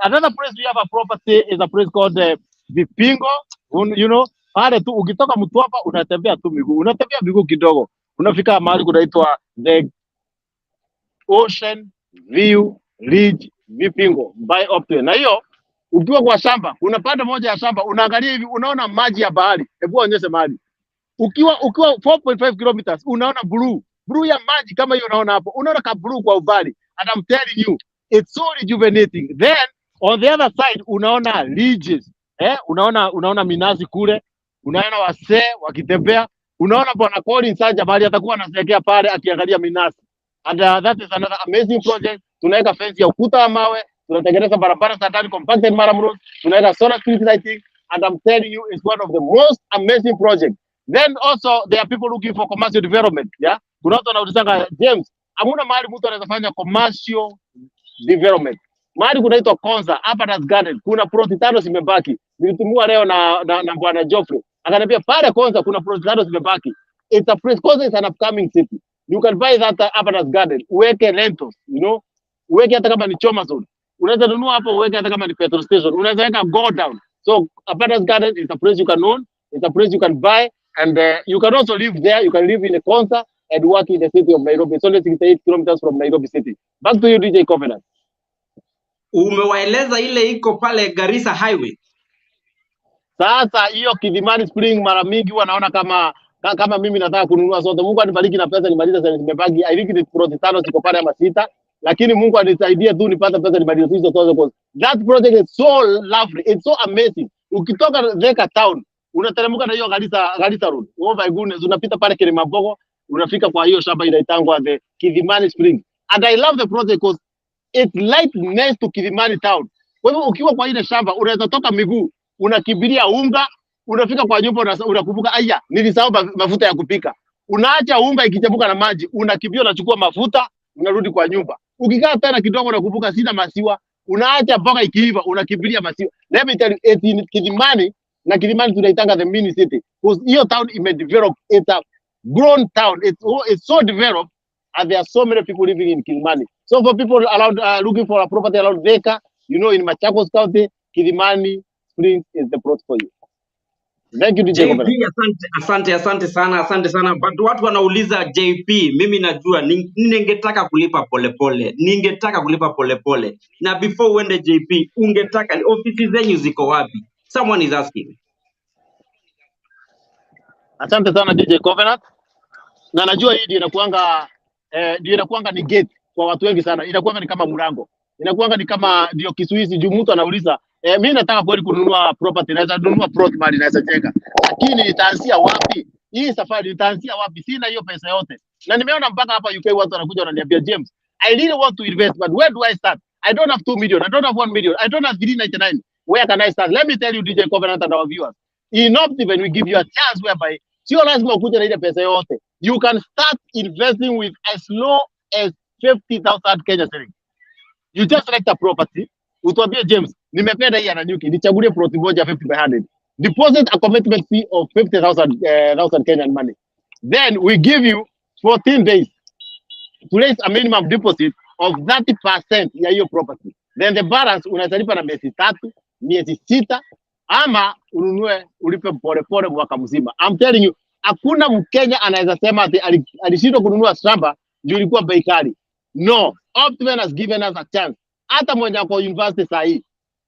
Another place we have a property is a place called Vipingo. You know, pale tu ukitoka Mtwapa unatembea tu miguu. Unatembea miguu kidogo. Unafika mahali kunaitwa the Ocean View Ridge Vipingo by Optiven. Na hiyo ukiwa kwa shamba, kuna pande moja ya shamba unaangalia hivi unaona maji ya bahari. Hebu onyeshe mahali. Ukiwa 4.5 kilometers unaona blue ya maji kama hiyo unaona hapo. Unaona ka blue kwa ubali. And I'm telling you, it's so rejuvenating. Then on the other side unaona ridges. Unaona minazi kule. Unaona wasee wakitembea. Unaona bwana Colin Sanja bali atakuwa anasegea pale akiangalia minazi. And that is another amazing project. Tunaweka fence ya ukuta wa mawe, tunatengeneza barabara za ndani compacted Maram Road, tunaweka solar street lighting, and I'm telling you it's one of the most amazing projects. Then also there are people looking for commercial development, yeah? Kuna watu wanaulizanga James, hamuna mahali mtu anaweza fanya commercial development. Mahali kunaitwa Konza, Apatas Garden, kuna plot 5 zimebaki. Nilitumua leo na bwana Geoffrey. Akaniambia pale Konza kuna plot 5 zimebaki. It's a place, Konza is an upcoming city. You can buy that Apatas Garden, uweke lentils, you know, uweke hata kama ni Choma Zone. Unaweza nunua hapo uweke hata kama ni petrol station. Unaweza weka go down. So Apatas Garden is a place you can own, it's a place you can buy, and you can also live there. You can live in a Konza and work in the city of Nairobi. It's only 68 kilometers from Nairobi city. Back to you, DJ Covenant. Umewaeleza ile iko pale Garissa Highway. Sasa hiyo Kidimani Spring mara mingi huwa naona kama mimi nataka kununua zote. Mungu anibariki na pesa nimalize sasa nimebaki. I think it's project 5 ziko pale ama 6, lakini Mungu anisaidie tu nipate pesa nimalize hizo zote. That project is so lovely. It's so amazing. Ukitoka Thika town, unateremka na hiyo Garissa Road. Oh my goodness, unapita pale Kilimambogo, unafika kwa hiyo shamba inaitangwa the Kidimani Spring. And I love the project because it's right next to Kidimani town. Kwa hivyo ukiwa kwa ile shamba unaweza toka miguu, unakimbilia unga, unafika kwa nyumba unakumbuka aya nilisahau mafuta ya kupika. Unaacha unga ikichemuka na maji, unakimbia unachukua mafuta, unarudi kwa nyumba. Ukikaa tena kidogo unakumbuka sina maziwa, unaacha mpaka ikiiva, unakimbilia maziwa. Let me tell you, Kidimani tunaitanga the mini city. Because hiyo town imedevelop, it's a grown town. It's so developed, and there are so many people living in Kidimani. So for people around looking for a property around Thika, you know, in Machakos County, Kidimani Springs is the plot for you. Thank you, DJ JP, asante sana. But watu wanauliza JP, mimi najua ningetaka kulipa polepole. Na before uende JP, ungetaka ofisi zenyu ziko wapi? Someone is asking. Asante sana DJ Covenant. Na najua hii ndio inakuanga ni gate kwa watu wengi sana. Inakuanga ni kama mlango. Inakuanga ni kama ndio kizuizi juu mtu anauliza mimi nataka kweli kununua property, naweza nunua plot mali naweza jenga. Lakini nitaanzia wapi? Hii safari nitaanzia wapi? Sina hiyo pesa yote. Na nimeona mpaka hapa UK watu wanakuja wananiambia James, I really want to invest but where do I start? I don't have 2 million. I don't have 1 million. I don't have 399. Where can I start? Let me tell you DJ Covenant and our viewers. In Optiven we give you a chance whereby sio lazima ukuje na ile pesa yote. You can start investing with as low as 50,000 Kenya shillings. You just select a property. Utuambie James, nimependa hii Nanyuki, nichagulie plot moja 50 by 100. Deposit a commitment fee of 50,000 Kenyan money. Then we give you 14 days. raise a minimum deposit of 30% ya hiyo property, then the balance unaweza lipa na miezi 3, miezi 6, ama ununue ulipe pole mwaka mzima. I'm telling you, hakuna Mkenya anaweza sema ati alishindwa kununua shamba juu ilikuwa bei kali. No, Optiven has given us a chance. Hata mwenye wako university sahi,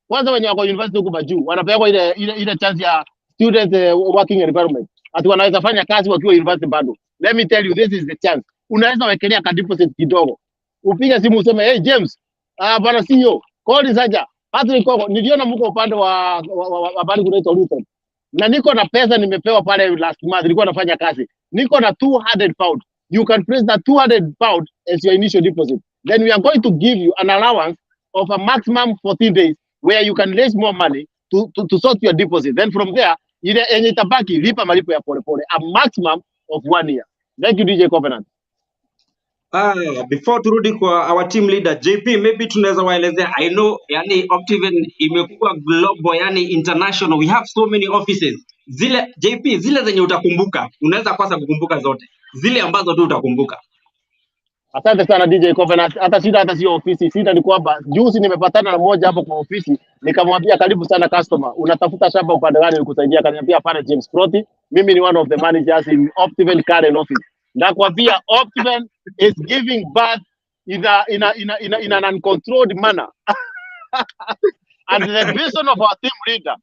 kwanza wenye wako university huko juu wanapewa ile chance ya student working environment, ati wanaweza fanya kazi wakiwa university bado. Let me tell you, this is the chance. Unaweza wekelea ka deposit kidogo, upige simu useme, hey James, bwana CEO, call Saja Patrick Koko, niliona mko upande wa bali kunaitwa Luton, na niko na pesa nimepewa pale last month, nilikuwa nafanya kazi, niko na 200 pound. You can press that 200 pound as your initial deposit, then we are going to give you an allowance of a maximum 14 days where you can raise more money to sort your deposit. Then from there, ile yenye itabaki lipa malipo ya pole, a maximum of 1 year. Thank you DJ Covenant. Before turudi kwa our team leader JP, maybe tunaweza waelezea. I know yani Optiven imekuwa global, yani international, we have so many offices. Zile JP, zile zenye utakumbuka, unaweza kwanza kukumbuka zote zile ambazo tu utakumbuka. Asante sana DJ Covenant. Hata sio ofisi, shida ni kwamba juzi nimepatana na mmoja hapo kwa ofisi, nikamwambia karibu sana customer, unatafuta shamba upande gani nikusaidia? Akaniambia pale James Proti, mimi ni one of the managers in Optiven Karen office. Nakwambia Optiven is giving birth in an uncontrolled manner. And the vision of our team leader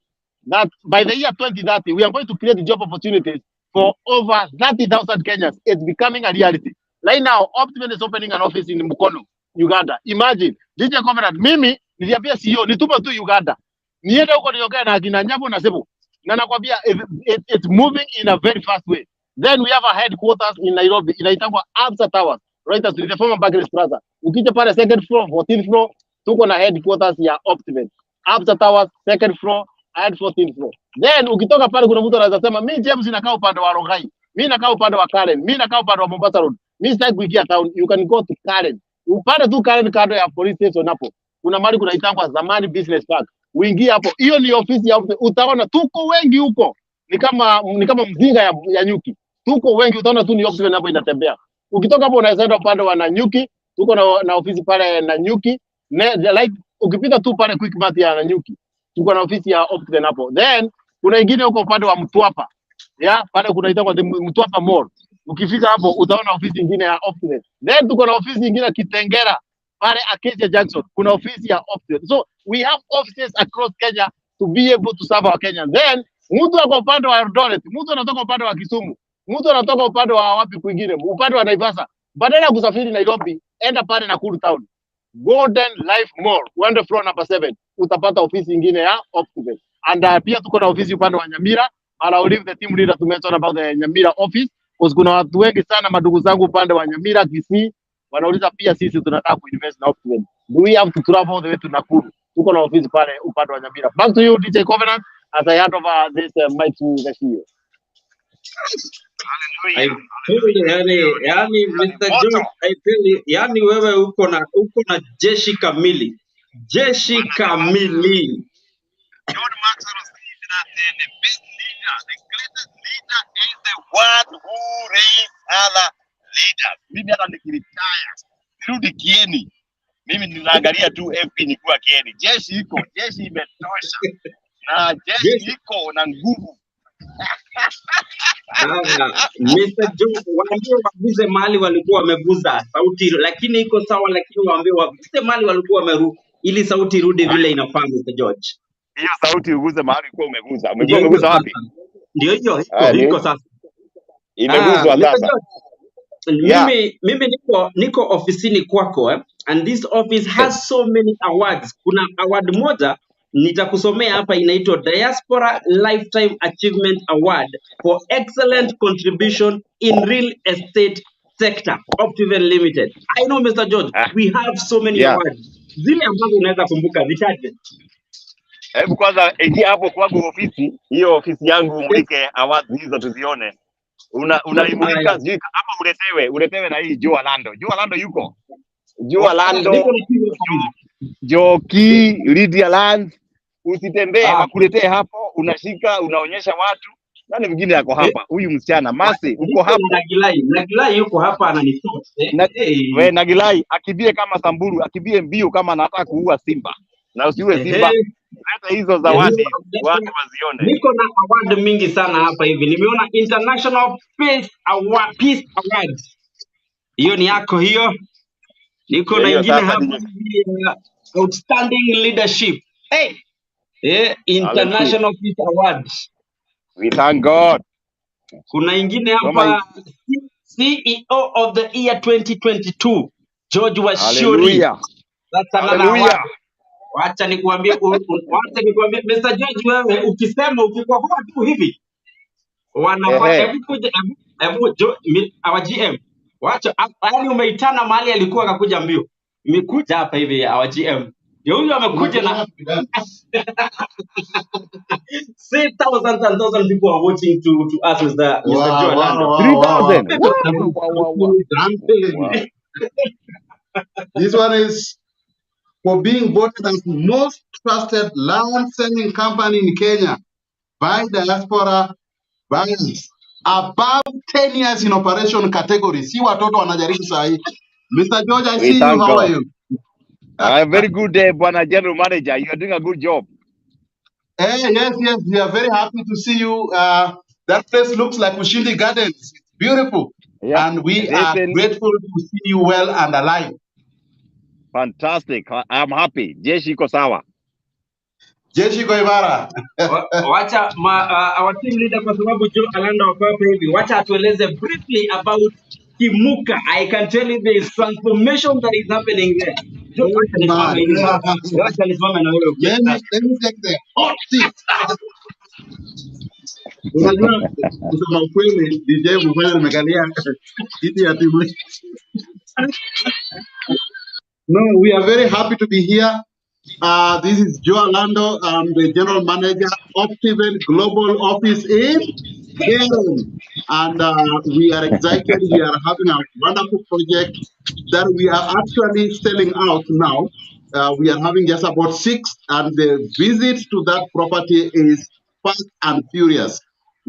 that by the year 2030 we are going to create job opportunities for over 30,000 Kenyans. It's becoming a reality. Right now, Optiven is opening an office in Mukono, Uganda. Imagine, DJ Covenant, mimi niliambia CEO nitume tu Uganda, niende huko niongee na akina Nyabo na Sebu, na nakwambia it's moving in a very fast way. Then we have a headquarters in Nairobi, inaitangwa Absa Towers, right as the former Barclays Plaza. Ukija pale second floor, 14th floor, tuko na headquarters ya Optiven. Absa Towers, second floor and 14th floor. Then ukitoka pale kuna mtu anaweza sema mimi James nakaa upande wa Rongai, mimi nakaa upande wa Karen, mimi nakaa upande wa Mombasa Road. Mimi sitaki kuingia town. You can go to Karen. Upande tu Karen kando ya police station hapo. Kuna mahali kunaitangwa Zamani Business Park. Uingie hapo. Hiyo ni ofisi ya utaona tuko wengi huko. Ni kama mzinga ya nyuki. Tuko wengi, utaona tu ni Optiven hapo inatembea. Ukitoka hapo unaweza enda upande wa Nanyuki, tuko na ofisi pale Nanyuki. Like ukipita tu pale Quickmart ya Nanyuki, tuko na ofisi ya Optiven hapo. Then kuna ingine huko upande wa Mtwapa. Pale kunaitwa Mtwapa Mall. Ukifika hapo utaona ofisi nyingine ya Optiven. Then tuko na ofisi nyingine Kitengera pale Acacia Junction, kuna ofisi ya Optiven. So we have offices across Kenya to be able to serve our Kenyans. Then mtu ako upande wa Eldoret, mtu anatoka upande wa Kisumu, mtu anatoka upande wa wapi kwingine, upande wa Naivasha, badala ya kusafiri Nairobi, enda pale Nakuru town, Golden Life Mall, uende floor number 7, utapata ofisi nyingine ya Optiven. And pia tuko na ofisi upande wa Nyamira. I'll leave the team leader to mention about the Nyamira office. Kuna watu wengi sana madugu zangu upande wa Nyamira, Kisii, wanauliza pia sisi tunataka kuinvest na Optiven. Do we have to travel all the way to Nakuru? Tuko na ofisi pale upande wa Nyamira. Back to you DJ Covenant as I hand over this mic to the CEO. Yani Mr. George, I tell you, yani wewe uko na jeshi kamili. Jeshi kamili. George Maxwell said that the best leader, the greatest leader is the one who raises other leaders. Mimi hata nikiritaya nirudi Kieni, mimi ninaangalia tu FP nikiwa Kieni. Jeshi iko, jeshi imetosha, na jeshi iko na nguvu. Mr. George, waambie waguze mali walikuwa wameguza sauti, lakini iko sawa, lakini waambie waguze mali walikuwa wameruka ili sauti irudi vile inafaa. Mr. George, hiyo sauti uguze mahali kwa umeguza. Umeguza wapi? Ndio hiyo iko sasa. Imeguzwa sasa. Mimi niko ofisini kwako and this office has so many awards. Kuna award moja nitakusomea hapa inaitwa Diaspora Lifetime Achievement Award for excellent contribution in real estate sector, Optiven Limited. I know Mr. George, we have so many awards. Zile ambazo unaweza kumbuka zitaje? Hebu kwanza ingia hapo kwangu ofisi, hiyo ofisi yangu umulike awards hizo tuzione. Unaimulika hapa, uletewe na hii Joe Lando. Joe Lando yuko? Joe Lando, Joki, Lydia Land, usitembee wakuletee hapo, unashika unaonyesha watu Nani mwingine yako Eh, hapa? Huyu msichana Masi, uko niko na hapo? Nagilai. Nagilai yuko hapa ananitoa. Na, we Nagilai akibie kama Samburu, akibie mbio kama anataka kuua Simba. Na usiue Simba. Leta hizo zawadi watu wazione. Niko na award mingi sana hapa hivi. Nimeona International Peace Award. Hiyo ni yako hiyo. Niko na Hiyo ingine sasa hapa hivi Outstanding Leadership. International Peace Award. We thank God. Kuna ingine hapa CEO of the year 2022 George Washuri. That's another award. Wacha nikuambie Mr. George, wewe ukisema ukikohoa tu hivi wanapata our GM. Wacha yani umeitana mahali alikuwa akakuja mbio. Imekuja hapa hivi our GM. Ndio huyo amekuja na say thousands and thousands people are watching to us with the Mr. Joe Orlando. 3,000. Wow. This one is for being voted as most trusted land selling company in Kenya by diaspora buyers above 10 years in operation category. See what watoto wanajaribu sahi. Mr. George, I see you. How are you? I'm very good, Bwana General Manager. You are doing a good job. Yes. We are very happy to see you. That place looks like Ushindi Gardens. It's beautiful. Yep. And we are grateful to see you well and alive. Fantastic. I'm happy. Jeshi iko sawa. Jeshi iko imara. Wacha our team leader kwa sababu Joe Orlando wako hapa hivi. Wacha atueleze briefly about Kimuka. I can tell you there is transformation that is happening there. Joe, wacha nisimame na wewe. Let me take the hot seat. Unajua kusema ukweli DJ mfanya nimekalia kiti ya timu. No, we are very happy to be here. This is Joe Orlando. I'm the General Manager, Optiven Global Office in Kenya. And we are excited. We are having a wonderful project that we are actually selling out now. We are having just about 6, and the visit to that property is fast and furious.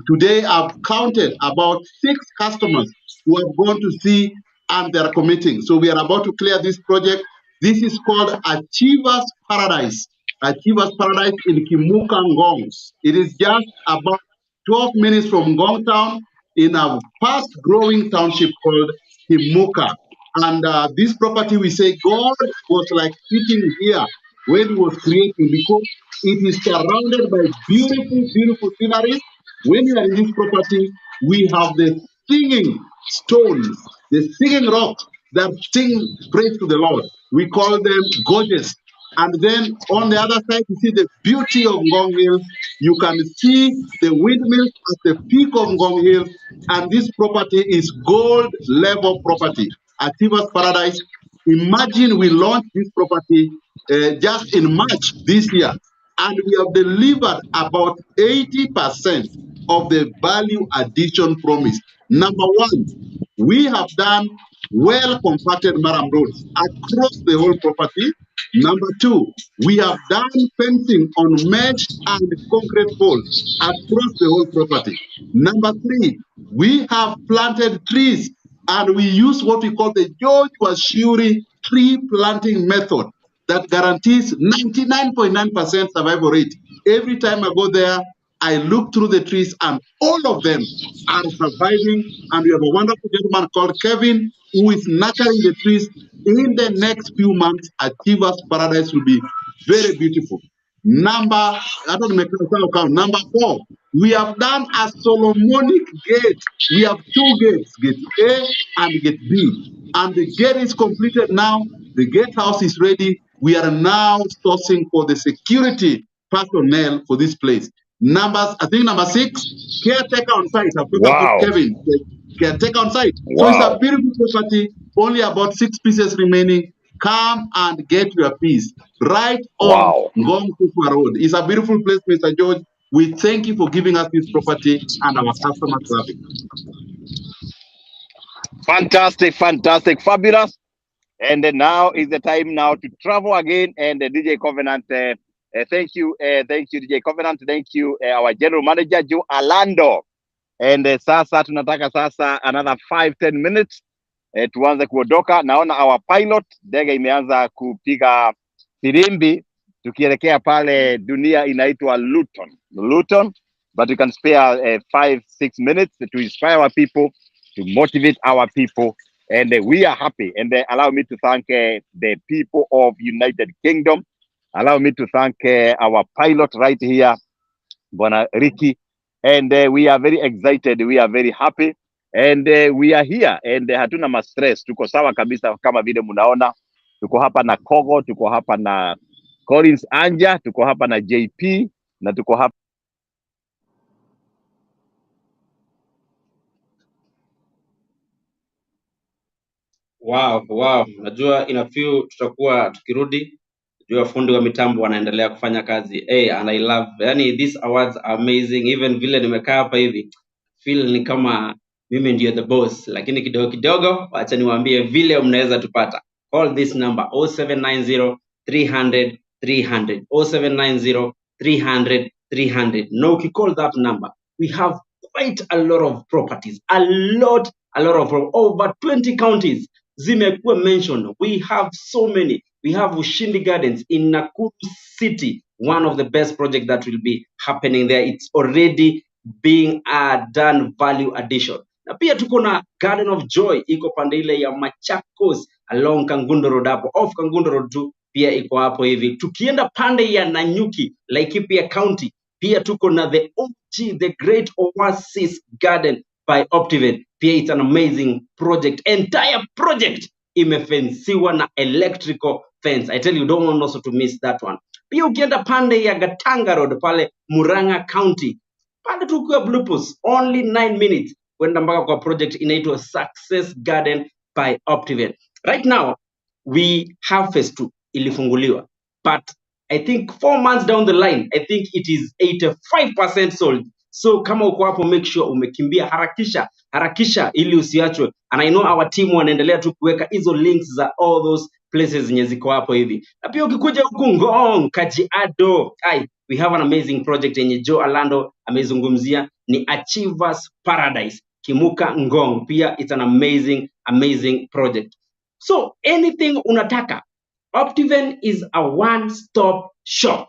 Today, I've counted about 6 customers who have gone to see and they are committing. So we are about to clear this project. This is called Achievers Paradise. Achievers Paradise in Kimuka, Ngong. It is just about 12 minutes from Ngong Town in a fast-growing township called Kimuka. And this property, we say God was like sitting here when he was creating, because it is surrounded by beautiful, beautiful scenery. When you are in this property, we have the singing stones, the singing rocks that sing praise to the Lord. We call them gorgeous. And then on the other side, you see the beauty of Ngong Hills. You can see the windmills at the peak of Ngong Hills. And this property is gold level property. Achievers Paradise. Imagine we launched this property just in March this year. And we have delivered about 80% of the value addition promise. Number one, we have done well compacted maram roads across the whole property. Number two, we have done fencing on mesh and concrete poles across the whole property. Number three, we have planted trees and we use what we call the George Washuri tree planting method that guarantees 99.9% survival rate. Every time I go there, I look through the trees and all of them are surviving. And we have a wonderful gentleman called Kevin who is nurturing the trees. In the next few months, Achievers Paradise will be very beautiful. Number 4, we have done a Solomonic gate. We have 2 gates, gate A and gate B. And the gate is completed now. The gatehouse is ready. We are now sourcing for the security personnel for this place. I think number 6, caretaker on site. I've talked about Kevin, caretaker on site. So it's a beautiful property, only about 6 pieces remaining. Come and get your piece right on Ngong Kukwa Road. It's a beautiful place, Mr. George. We thank you for giving us this property and our customers love it. Fantastic, fantastic, fabulous. And now is the time now to travel again. And DJ Covenant Thank you DJ Covenant, thank you our general manager Joe Orlando. And sasa tunataka sasa another 5-10 minutes tuanze kuondoka. Naona our pilot ndege imeanza kupiga firimbi tukielekea pale dunia inaitwa Luton, but we can spare 5-6 minutes to inspire our people, to motivate our people, and we are happy. And allow me to thank the people of United Kingdom. Allow me to thank our pilot right here, Bwana Ricky. And we are very excited, we are very happy, and we are here, and hatuna ma stress, tuko sawa kabisa kama vile mnaona. Tuko hapa na Kogo, tuko hapa na Collins Anja, tuko hapa na JP, na tuko hapa Wow. Najua in a few tutakuwa tukirudi. Najua fundi wa mitambo wanaendelea kufanya kazi. Hey, and I love, yani these awards are amazing. Even vile nimekaa hapa hivi, feel ni kama mimi ndio the boss. Lakini kidogo kidogo, acha niwaambie vile mnaweza tupata. Call this number 0790 300 300 0790 300 300. No, if you call that number, we have quite a lot of properties, a lot of over 20 counties zimekuwa mentioned. We have so many. We have Ushindi Gardens in Nakuru City, one of the best projects that will be happening there. It's already being done value addition. Na pia tuko na Garden of Joy iko pande ile ya Machakos along Kangundo Road hapo, off Kangundo Road tu pia iko hapo hivi. Tukienda pande ya Nanyuki, Laikipia County, pia tuko na the OG, the Great Oasis Garden by Optiven. Pia it's an amazing project. Entire project imefensiwa na electrical fence. I tell you, don't want also to miss that one. Pia ukienda pande ya Gatanga Road pale Murang'a County, pande tu kwa Blue Post, only 9 minutes kwenda mpaka kwa project inaitwa Success Garden by Optiven. Right now we have phase 2 ilifunguliwa, but I think 4 months down the line, I think it is 85% sold. So kama uko hapo, make sure umekimbia, harakisha ili usiachwe. And I know our team wanaendelea tu kuweka hizo links za all those places zenye ziko hapo hivi. Na pia ukikuja huku Ngong, Kajiado, we have an amazing project yenye Joe Orlando amezungumzia, ni Achievers Paradise, Kimuka Ngong. Pia it's an amazing project. So anything unataka, Optiven is a one-stop shop.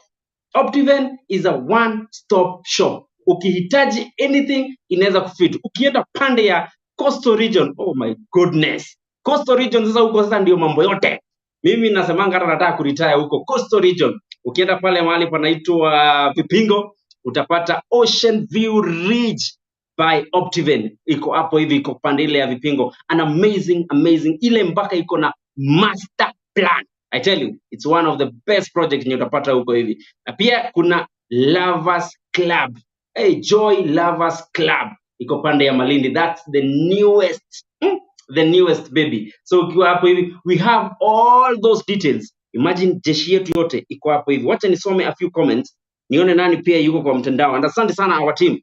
Optiven is a one-stop shop. Ukihitaji anything inaweza kufit. Ukienda pande ya Coastal Region, oh my goodness. Coastal Region sasa huko sasa ndio mambo yote. Mimi nasemanga hata nataka kuretire huko Coastal Region. Ukienda pale mahali panaitwa Vipingo, utapata Ocean View Ridge by Optiven. Iko hapo hivi, iko pande ile ya Vipingo. An amazing. Ile mpaka iko na master plan. I tell you, it's one of the best projects yenye utapata huko hivi. Na pia kuna Lovers Club. Hey, Joy Lovers Club iko pande ya Malindi. That's the newest baby. So ukiwa hapo hivi, we have all those details. Imagine jeshi yetu yote iko hapo hivi. Wacha nisome a few comments nione nani pia yuko kwa mtandao. And asante sana our team.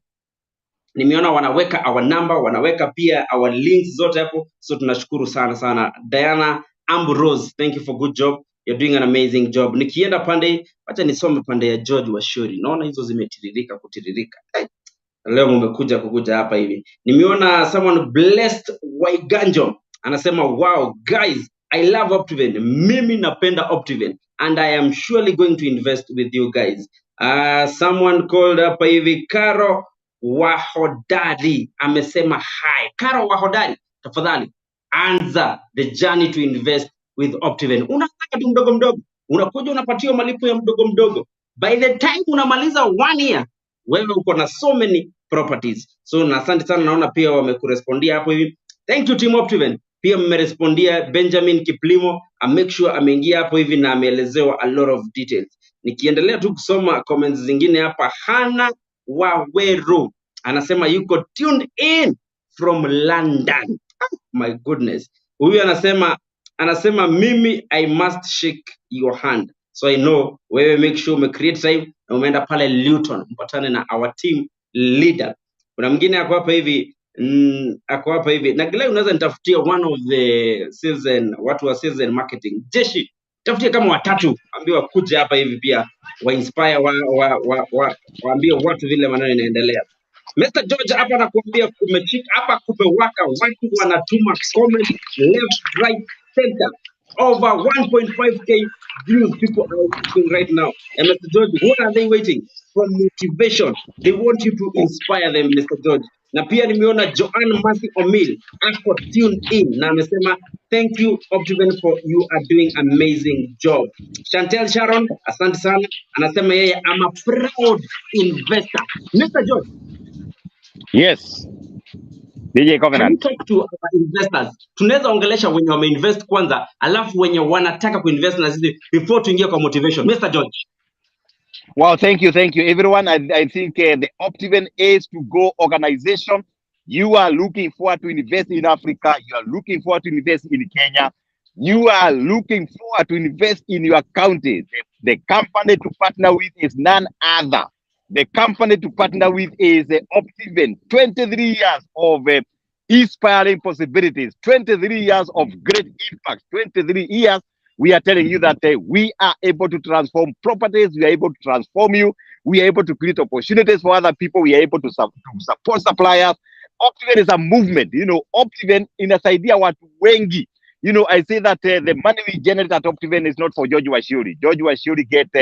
Nimeona wanaweka our number, wanaweka pia our links zote hapo. So tunashukuru sana. Diana Ambrose, thank you for good job. You're doing an amazing job. Nikienda pande, wacha nisome pande ya George Washuri. Naona hizo kutiririka. Leo mmekuja hapa hivi. Nimeona someone Blessed Waiganjo anasema, wow guys, I love Optiven. Mimi napenda Optiven and I am surely going to invest with you guys. Someone called hapa hivi Karo Wahodari amesema hi. Karo Wahodari, tafadhali anza the journey to invest with Optiven. Unataka tu mdogo, unakuja unapatiwa malipo ya mdogo. By the time unamaliza 1 year, wewe uko na so many properties. So na asante sana, naona pia wamekurespondia hapo hivi. Thank you team Optiven. Pia mmerespondia Benjamin Kiplimo, make sure ameingia hapo hivi na ameelezewa a lot of details. Nikiendelea tu kusoma comments zingine hapa, Hana Waweru anasema yuko tuned in from London. My goodness. Huyu anasema mimi I must shake your hand. So I know wewe make sure ume create time na umeenda pale Luton mpatane na our team leader. Kuna mwingine ako hapa hivi, na gila unaweza nitafutia one of the season, watu wa season marketing. Jeshi tafutia kama watatu, ambiwa kuja hapa hivi pia inspire waambie watu vile maneno inaendelea. Mr. George hapa nakuambia kumechika hapa, kumewaka, watu wanatuma comment left, right, center. Over 1.5k views people are watching right now. And Mr. George, what are they waiting for? Motivation. They want you to inspire them, Mr. George. Na pia nimeona Joanne Masi Omil ako tuned in na amesema thank you Optiven for you are doing amazing job. Chantel Sharon, asante sana, anasema yeye I'm a proud investor. Mr. George, Yes, DJ can you Covenant. talk to our investors? Tunaweza ongelesha wenye wameinvest kwanza, alafu wenye wanataka kuinvest na sisi before tuingie kwa motivation. Mr. George. Wow, thank you, everyone. I think the Optiven is to go organization. You are looking forward to invest in Africa. You are looking forward to invest in Kenya. You are looking forward to invest in your county. The company to partner with is none other. The company to partner with is Optiven. 23 years of inspiring possibilities. 23 years of great impact. 23 years. We are telling you that we are able to transform properties. We are able to transform you. We are able to create opportunities for other people. We are able to support suppliers. Optiven is a movement. You know, Optiven inasaidia watu wengi. You know, I say that the money we generate at Optiven is not for George Washiuri. George Washiuri get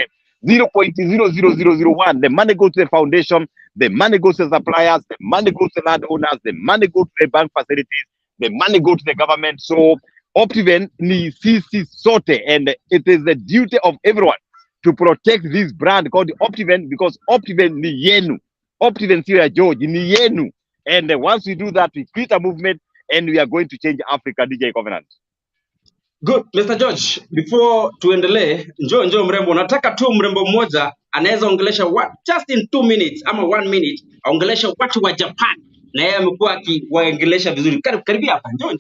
0.00001. The money goes to the foundation. The money goes to the suppliers. The money goes to landowners. The money goes to the bank facilities. The money goes to the government. So Optiven ni sisi sote, and it is the duty of everyone to protect this brand called Optiven, because Optiven ni yenu. Optiven sio ya George, ni yenu. And once we do that, we create a movement and we are going to change Africa, DJ Covenant. Good. Mr. George, before tuendelee, njoo mrembo, nataka tu mrembo mmoja anaweza ongelesha just in 2 minutes ama 1 minute, aongelesha watu wa Japan. Na yeye amekuwa akiwaongelesha vizuri. Karibia hapa. Njoo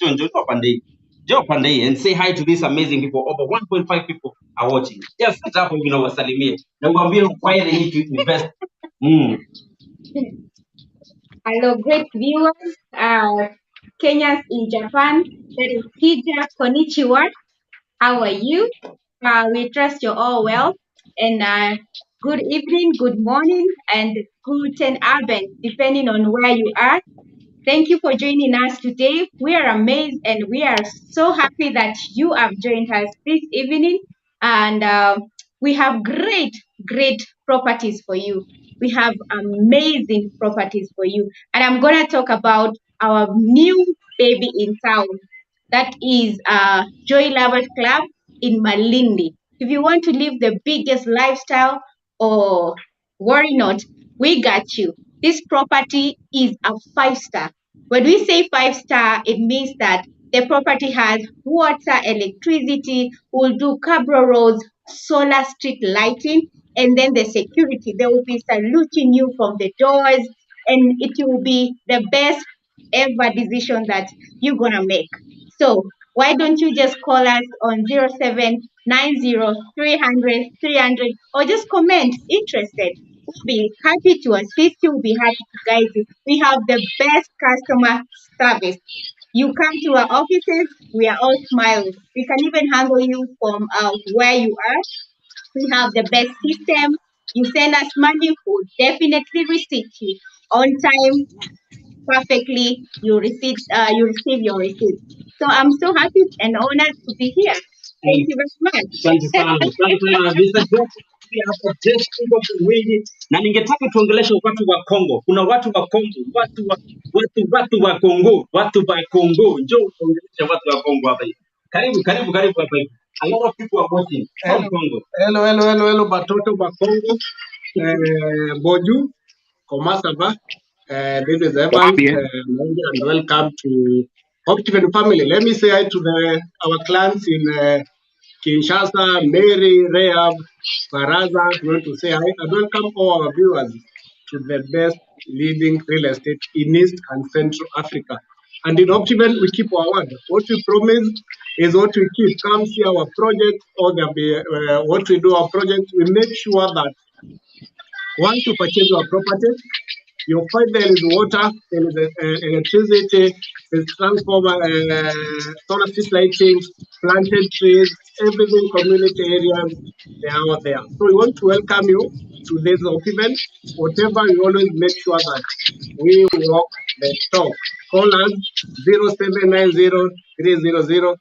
pande hii. Njoo pande hii and say hi to these amazing people. Over 1.5 people are watching. Just sit hapo hivi na wasalimie. Na uambie why they need to invest. Hello, great viewers. Kenyans in Japan. That is Kija Konnichiwa. How are you? We trust you're all well. And good evening, good morning, and guten Abend, depending on where you are. Thank you for joining us today. We are amazed and we are so happy that you have joined us this evening. And we have great properties for you. We have amazing properties for you. And I'm going to talk about our new baby in town. That is Joy Lovers Club in Malindi. If you want to live the biggest lifestyle, or worry not, we got you. This property is a 5-star. When we say 5-star, it means that the property has water, electricity, we'll do cabro roads, solar street lighting, and then the security. They will be saluting you from the doors, and it will be the best ever decision that you're going to make. So why don't you just call us on 0790-300-300 or just comment interested. We'll be happy to assist you. We'll be happy to guide you. We have the best customer service. You come to our offices, we are all smiles. We can even handle you from where you are. We have the best system. You send us money, we'll definitely receive you on time, perfectly. You receive your receipt. So I'm so happy and honored to be here. Thank you very much. Asante sana. Mr. George, hapa jeshi kubwa wengi, na ningetaka tuongeleshe watu wa Kongo. Kuna watu wa Kongo, watu wa Kongo, Njoo tuongeleshe watu wa Kongo hapa hivi. Karibu hapa hivi. A lot of people are watching from Congo. Hello, batoto ba Congo. Bonjour. Comment ça va? This is Evans, and welcome to Optiven family. Let me say hi to our clans in Kinshasa, Mary, Rehab, Baraza. We want to say hi and welcome all our viewers to the best leading real estate in East and Central Africa. And in Optiven, we keep our word. What we promise is what we keep. Come see our project, or what we do our project. We make sure that once you purchase our property, you'll find there is water, there is electricity, there's transformer, solar street lighting, planted trees, everything community areas, they are out there. So we want to welcome you to this Optiven. Whatever, we always make sure that we walk the talk. Call us 0790-300-300.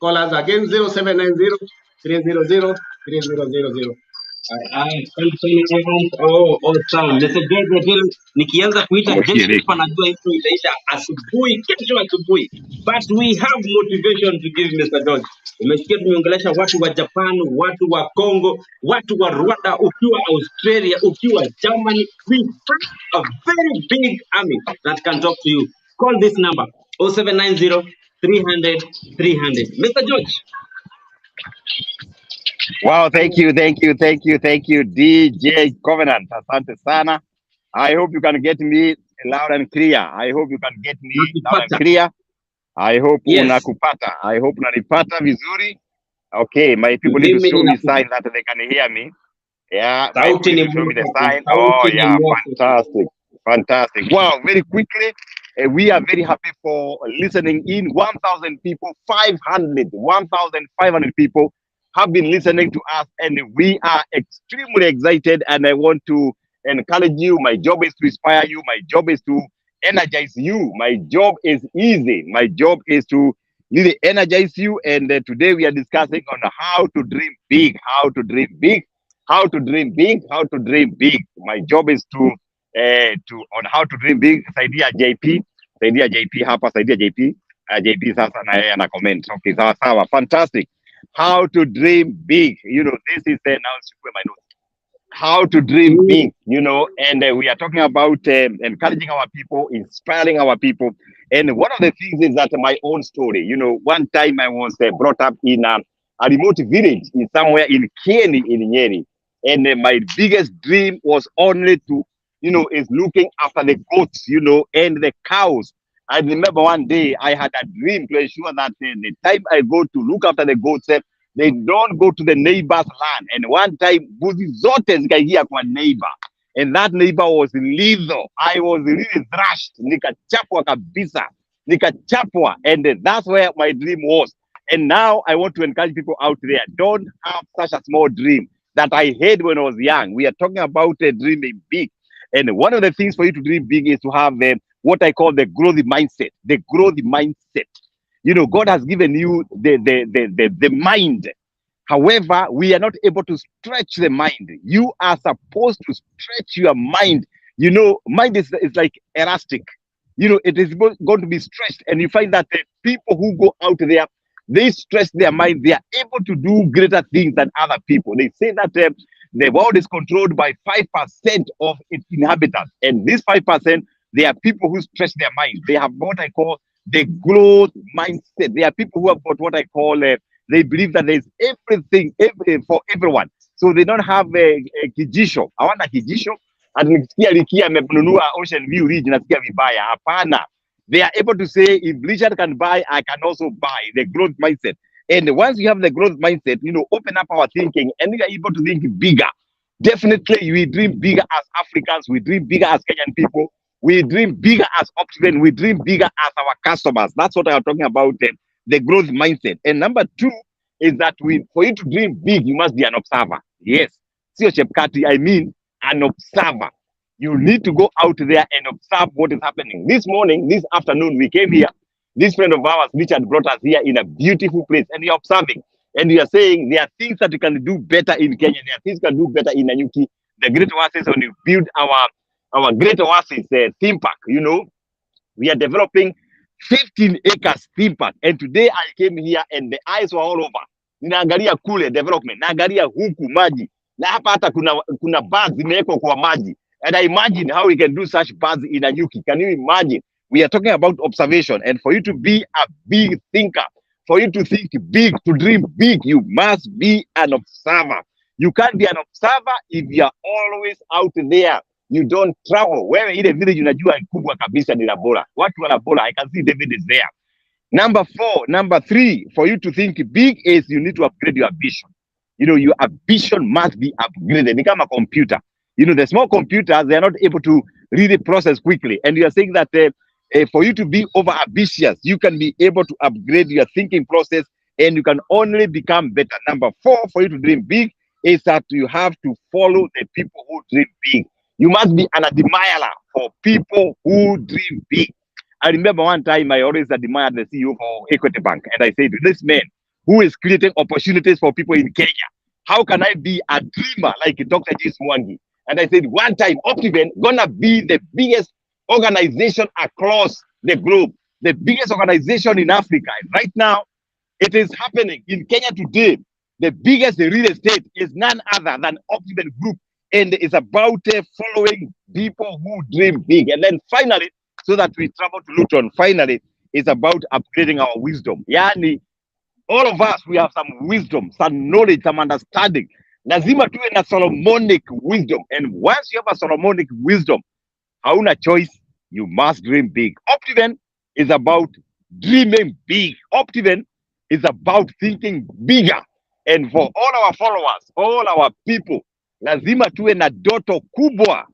Call us again 0790-300-3000. Oh, awesome. Mr. George, nikianza kuita jeshi hapa najua hiyo itaisha asubuhi, kesho asubuhi. But we have motivation to give Mr. George. Umesikia tumeongelesha watu wa Japan, watu wa Congo, watu wa Rwanda, ukiwa Australia, ukiwa Germany. We have a very big army that can talk to you. Call this number 0790 300 300. Mr. George. Wow, thank you, DJ Covenant. Asante sana. I hope you can get me loud and clear. I hope you can get me loud and clear. I hope unakupata. I hope unanipata vizuri. Okay, my people need to show me sign that they can hear me. Yeah, my people need to show me the sign. Oh, yeah, fantastic. Wow, very quickly. We are very happy for listening in. 1,000 people, 1,500 people have been listening to us, and we are extremely excited. And I want to encourage you. My job is to inspire you. My job is to energize you. My job is easy. My job is to really energize you. And today we are discussing on how to dream big, how to dream big, how to dream big, how to dream big. My job is to on how to dream big. Saidia JP hapa, saidia JP. JP sasa na yeye ana comment. Okay, sawa, fantastic. How to dream big. You know, this is now my notes. How to dream big, you know, and we are talking about encouraging our people, inspiring our people. And one of the things is that my own story, you know, one time I was brought up in a remote village in somewhere in Kieni, in Nyeri. And my biggest dream was only to, you know, is looking after the goats, you know, and the cows. I remember one day I had a dream to ensure that the time I go to look after the goats, they don't go to the neighbor's land. And one time, buzi zote zikaingia kwa neighbor. And that neighbor was lethal. I was really thrashed. Nikachapwa kabisa. Nikachapwa. And that's where my dream was. And now I want to encourage people out there. Don't have such a small dream that I had when I was young. We are talking about dreaming big. And one of the things for you to dream big is to have what I call the growth mindset. The growth mindset. You know, God has given you the mind. However, we are not able to stretch the mind. You are supposed to stretch your mind. You know, mind is like elastic. You know, it is going to be stretched. And you find that the people who go out there, they stretch their mind. They are able to do greater things than other people. They say that the world is controlled by 5% of its inhabitants. And this 5%, they are people who stretch their mind. They have what I call the growth mindset. There are people who have got what I call, they believe that there's everything for everyone. So they don't have a kijisho. I want a kijisho. And nikisikia Likia amenunua Ocean View Ridge, nasikia vibaya. Hapana. They are able to say, if Richard can buy, I can also buy. The growth mindset. And once you have the growth mindset, you know, open up our thinking and we are able to think bigger. Definitely, we dream bigger as Africans. We dream bigger as Kenyan people. We dream bigger as Optiven. We dream bigger as our customers. That's what I'm talking about, the growth mindset. And number two is that for you to dream big, you must be an observer. Yes. Sio Chepkati, I mean an observer. You need to go out there and observe what is happening. This morning, this afternoon, we came here. This friend of ours, Richard, brought us here in a beautiful place. And you're observing. And you are saying there are things that you can do better in Kenya. There are things you can do better in Nanyuki. The Great Oasis, when you build our Great Oasis theme park, you know, we are developing 15 acres theme park. And today I came here and the eyes were all over. Ninaangalia kule development, naangalia huku maji. Na hapa hata kuna birds zimewekwa kwa maji. And I imagine how we can do such birds in Nanyuki. Can you imagine? We are talking about observation. And for you to be a big thinker, for you to think big, to dream big, you must be an observer. You can't be an observer if you are always out there. You don't travel. Wewe ile village unajua kubwa kabisa ni Labora. Watu wa Labora, I can see David is there. Number three, for you to think big is you need to upgrade your vision. You know, your ambition must be upgraded. Become a computer. You know, the small computers, they are not able to really process quickly. And you are saying that for you to be over ambitious, you can be able to upgrade your thinking process and you can only become better. Number 4, for you to dream big, is that you have to follow the people who dream big. You must be an admirer for people who dream big. I remember one time I always admired the CEO for Equity Bank, and I said, this man who is creating opportunities for people in Kenya, how can I be a dreamer like Dr. James Mwangi? And I said, one time, Optiven gonna be the biggest organization across the globe, the biggest organization in Africa. Right now, it is happening in Kenya today. The biggest real estate is none other than Optiven Group, and it's about following people who dream big. And then finally, so that we travel to Luton, finally, it's about upgrading our wisdom. Yani, all of us, we have some wisdom, some knowledge, some understanding. Lazima tuwe na Solomonic wisdom. And once you have a Solomonic wisdom, hauna choice, you must dream big. Optiven is about dreaming big. Optiven is about thinking bigger. And for all our followers, all our people, lazima tuwe na doto kubwa.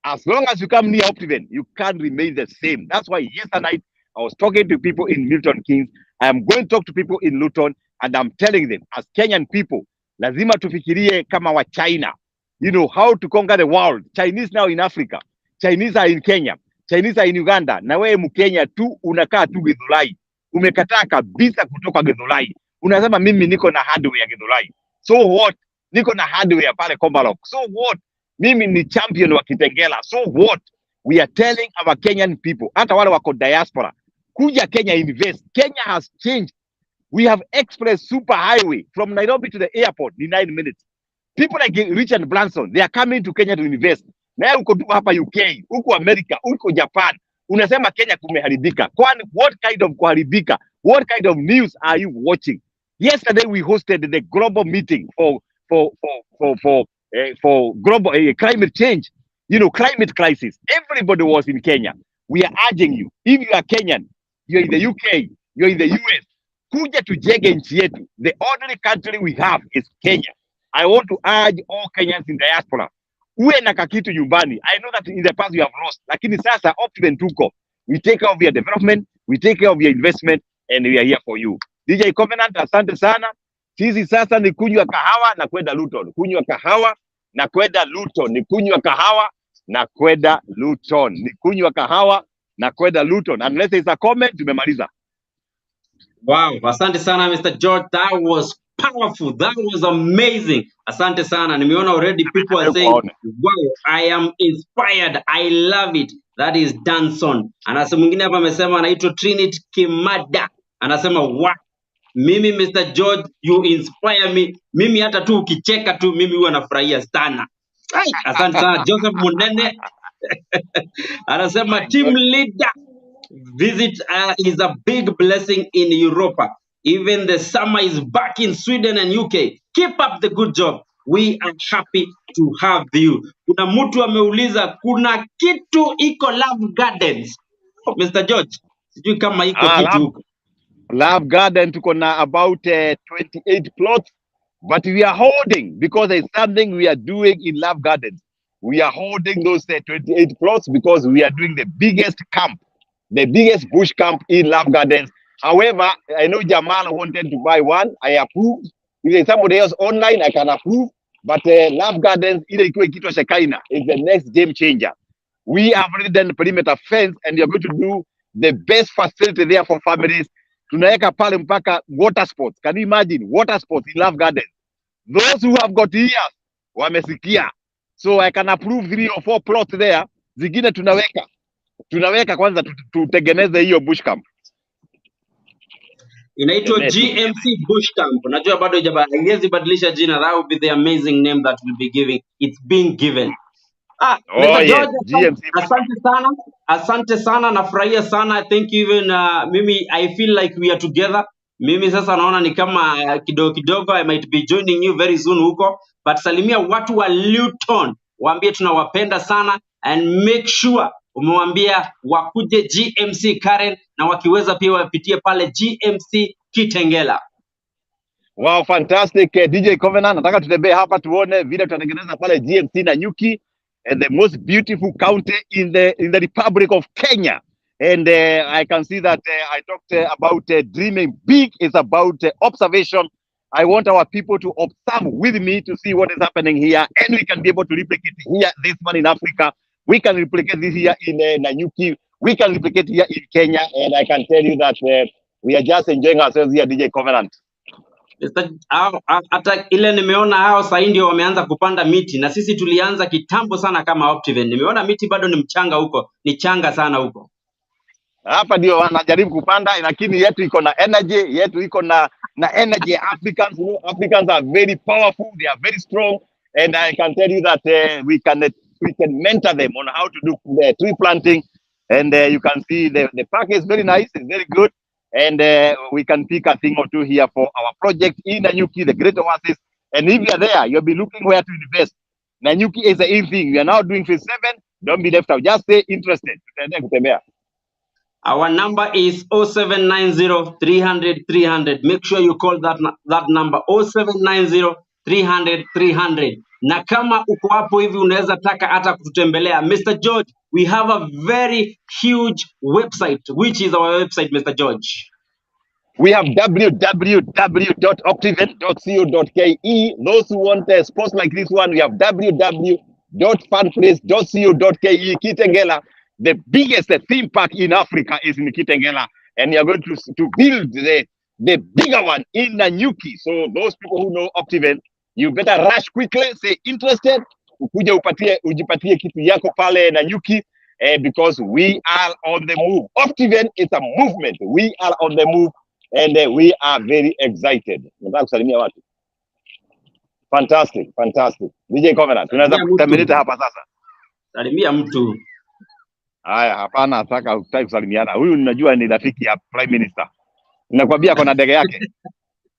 As long as you come near Optiven, you can't remain the same. That's why yesterday I was talking to people in Milton Keynes. I am going to talk to people in Luton, and I'm telling them, as Kenyan people, lazima tufikirie kama wa China. You know, how to conquer the world. Chinese now in Africa. Chinese are in Kenya. Chinese are in Uganda. Na wewe Mkenya tu unakaa tu Githurai. Umekataa kabisa kutoka Githurai. Unasema mimi niko na hardware ya Githurai. So what? Niko na hardware pale Kombalok. So what? Mimi ni champion wa Kitengela. So what? We are telling our Kenyan people, hata wale wako diaspora, kuja Kenya invest. Kenya has changed. We have express super highway from Nairobi to the airport in 9 minutes. People like Richard Branson, they are coming to Kenya to invest. Na uko tu hapa UK, uko America, uko Japan. Unasema Kenya kumeharibika. Kwani what kind of kuharibika? What kind of news are you watching? Yesterday we hosted the global meeting for global climate change. You know, climate crisis. Everybody was in Kenya. We are urging you, if you are Kenyan, you're in the UK, you're in the US, kuja tujenge nchi yetu. The only country we have is Kenya. I want to urge all Kenyans in diaspora, uwe na kakitu nyumbani. I know that in the past you have lost, lakini sasa Optiven tuko. We take care of your development, we take care of your investment, and we are here for you. DJ Covenant, asante sana. Sisi sasa ni kunywa kahawa na kwenda Luton. Kunywa kahawa na kwenda Luton. Ni kunywa kahawa na kwenda Luton. Ni kunywa kahawa na kwenda Luton. Unless there's a comment, tumemaliza. Wow, asante sana Mr. George. That was powerful. That was amazing. Asante sana. Nimeona already people are saying, wow, I am inspired. I love it. That is Danson. Anasema mwingine hapa amesema anaitwa Trinity Kimada. Anasema, wow, mimi Mr. George, you inspire me. Mimi hata tu ukicheka tu mimi huwa nafurahia sana. Asante sana Joseph Munene. Anasema team leader visit is a big blessing in Europa. Even the summer is back in Sweden and UK. Keep up the good job. We are happy to have you. Kuna mtu ameuliza kuna kitu iko Love Gardens. Oh, Mr. George, sijui kama iko kitu huko. Love Garden tuko na about 28 plots, but we are holding because there's something we are doing in Love Gardens. We are holding those 28 plots because we are doing the biggest camp, the biggest bush camp in Love Gardens. However, I know Jamal wanted to buy one. I approved. If there's somebody else online, I can approve. But Love Gardens, ile ikiwa kitwa Shekaina, is the next game changer. We have already done the perimeter fence, and we are going to do the best facility there for families. Tunaweka pale mpaka water sports. Can you imagine water sports in Love Gardens? Those who have got ears, wamesikia. So I can approve 3 or 4 plots there. Zingine tunaweka kwanza tutengeneze hiyo bush camp. Inaitwa GMC Bush Camp. Najua bado haiwezi badilisha jina. That would be the amazing name that we'll be giving. It's being given. Mr. George, GMC. Asante sana. Asante sana. Nafurahia sana. Thank you even mimi I feel like we are together. Mimi sasa naona ni kama kidogo I might be joining you very soon huko. But salimia watu wa Luton. Waambie tunawapenda sana and make sure umewambia wakuje GMC Karen na wakiweza pia wapitie pale GMC Kitengela. Wow, fantastic. DJ Covenant, nataka tutembee hapa tuone vile tutatengeneza pale GMC na Nyuki, and the most beautiful county in the Republic of Kenya. And I can see that I talked about dreaming big is about observation. I want our people to observe with me to see what is happening here, and we can be able to replicate here this one in Africa. We can replicate this here in Nanyuki. We can replicate here in Kenya, and I can tell you that we are just enjoying ourselves here, DJ Covenant. Hata ile nimeona hao sasa ndio wameanza kupanda miti, na sisi tulianza kitambo sana kama Optiven. Nimeona miti bado ni mchanga huko, ni changa sana huko. Hapa ndio wanajaribu kupanda, lakini yetu iko na energy, yetu iko na energy. Africans, you know, Africans are very powerful, they are very strong, and I can tell you that we can mentor them on how to do tree planting, and you can see the park is very nice, it's very good, and we can pick a thing or two here for our project in Nanyuki, the Great Oasis. And if you are there, you'll be looking where to invest. Nanyuki is the in thing. We are now doing phase 7. Don't be left out. Just stay interested. Tutaendelea kutembea. Our number is 0790 300 300. Make sure you call that number 0790 300 300. Na kama uko hapo hivi unaweza taka hata kututembelea. Mr. George, we have a very huge website. Which is our website, Mr. George? We have www.optiven.co.ke. Those who want sports like this one, we have www.funplace.co.ke. Kitengela, the biggest theme park in Africa is in Kitengela, and you're going to build the bigger one in Nanyuki. So those people who know Optiven, you better rush quickly, say interested, ukuja ujipatie kitu yako pale Nanyuki, because we are on the move. Optiven is a movement. We are on the move. And we are very excited. Nataka kusalimia watu. Fantastic. DJ Covenant, tunaweza kuterminate hapa sasa. Salimia mtu. Haya, hapana, nataka kusalimiana. Huyu ninajua ni rafiki ya Prime Minister. Ninakwambia kuna ndege yake.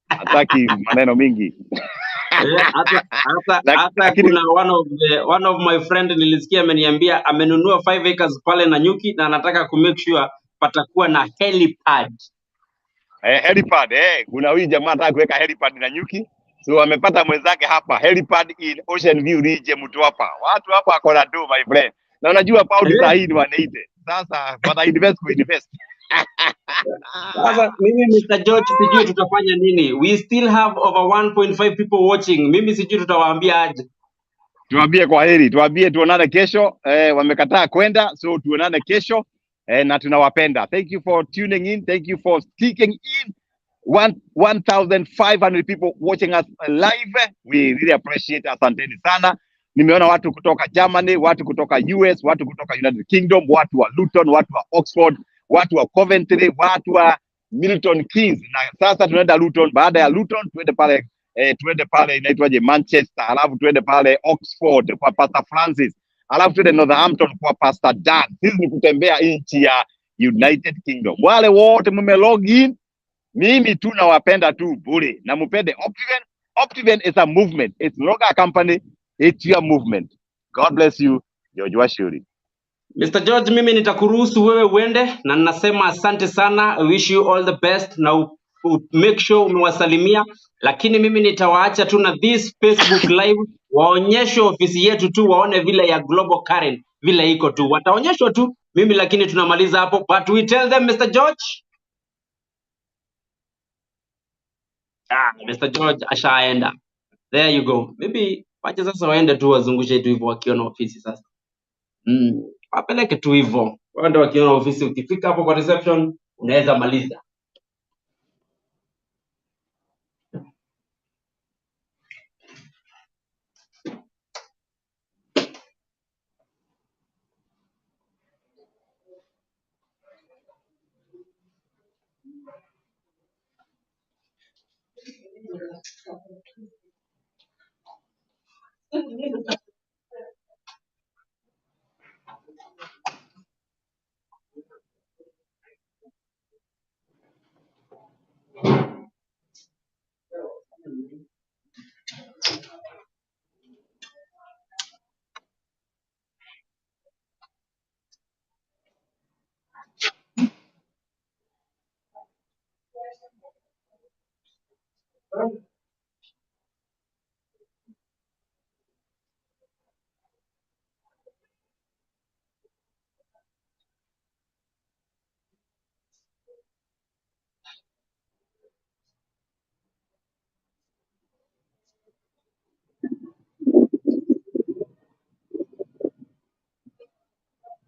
Hataki maneno mingi. Hata kuna one of my friend nilisikia ameniambia amenunua 5 acres pale Nanyuki na anataka ku make sure patakuwa na helipad. Helipad, kuna huyu jamaa anataka kuweka helipad Nanyuki. So amepata mwenzake hapa, helipad in Ocean View region Mtwapa. Watu hapa wako na do, my friend. Na unajua paundi saa hii ni 180. Sasa wata invest. Sasa mimi Mr. George sijui tutafanya nini. We still have over 1.5 people watching. Mimi sijui tutawaambia aje. Tuambie kwa heri, tuambie tuonane kesho. Wamekataa kwenda, so tuonane kesho. Na tunawapenda. Thank you for tuning in. Thank you for sticking in. 1,500 people watching us live. We really appreciate. Asanteni sana. Nimeona watu kutoka Germany, watu kutoka US, watu kutoka United Kingdom, watu wa Luton, watu wa Oxford, watu wa Coventry, watu wa Milton Keynes. Na sasa tunaenda Luton. Baada ya Luton tuende pale inaitwaje, Manchester, alafu tuende pale Oxford kwa Pastor Francis, alafu tuende Northampton kwa Pastor Dan. Sisi ni kutembea nchi ya United Kingdom. Wale wote mume login, mimi tu nawapenda tu bure, na mpende Optiven. Optiven is a movement. It's not a company, it's your movement. God bless you, George Washuri. Mr. George, mimi nitakuruhusu wewe uende na ninasema asante sana. I wish you all the best na make sure umewasalimia, lakini mimi nitawaacha tu na this Facebook live, waonyeshe ofisi yetu tu, waone vile ya Global Current vile iko tu, wataonyeshwa tu mimi, lakini tunamaliza hapo, but we tell them Mr. George. Mr. George ashaenda. There you go. Maybe wacha sasa waende tu wazungushe tu hivyo wakiona ofisi sasa. Wapeleke tu hivyo. Waende wakiona ofisi, ukifika hapo kwa reception unaweza maliza.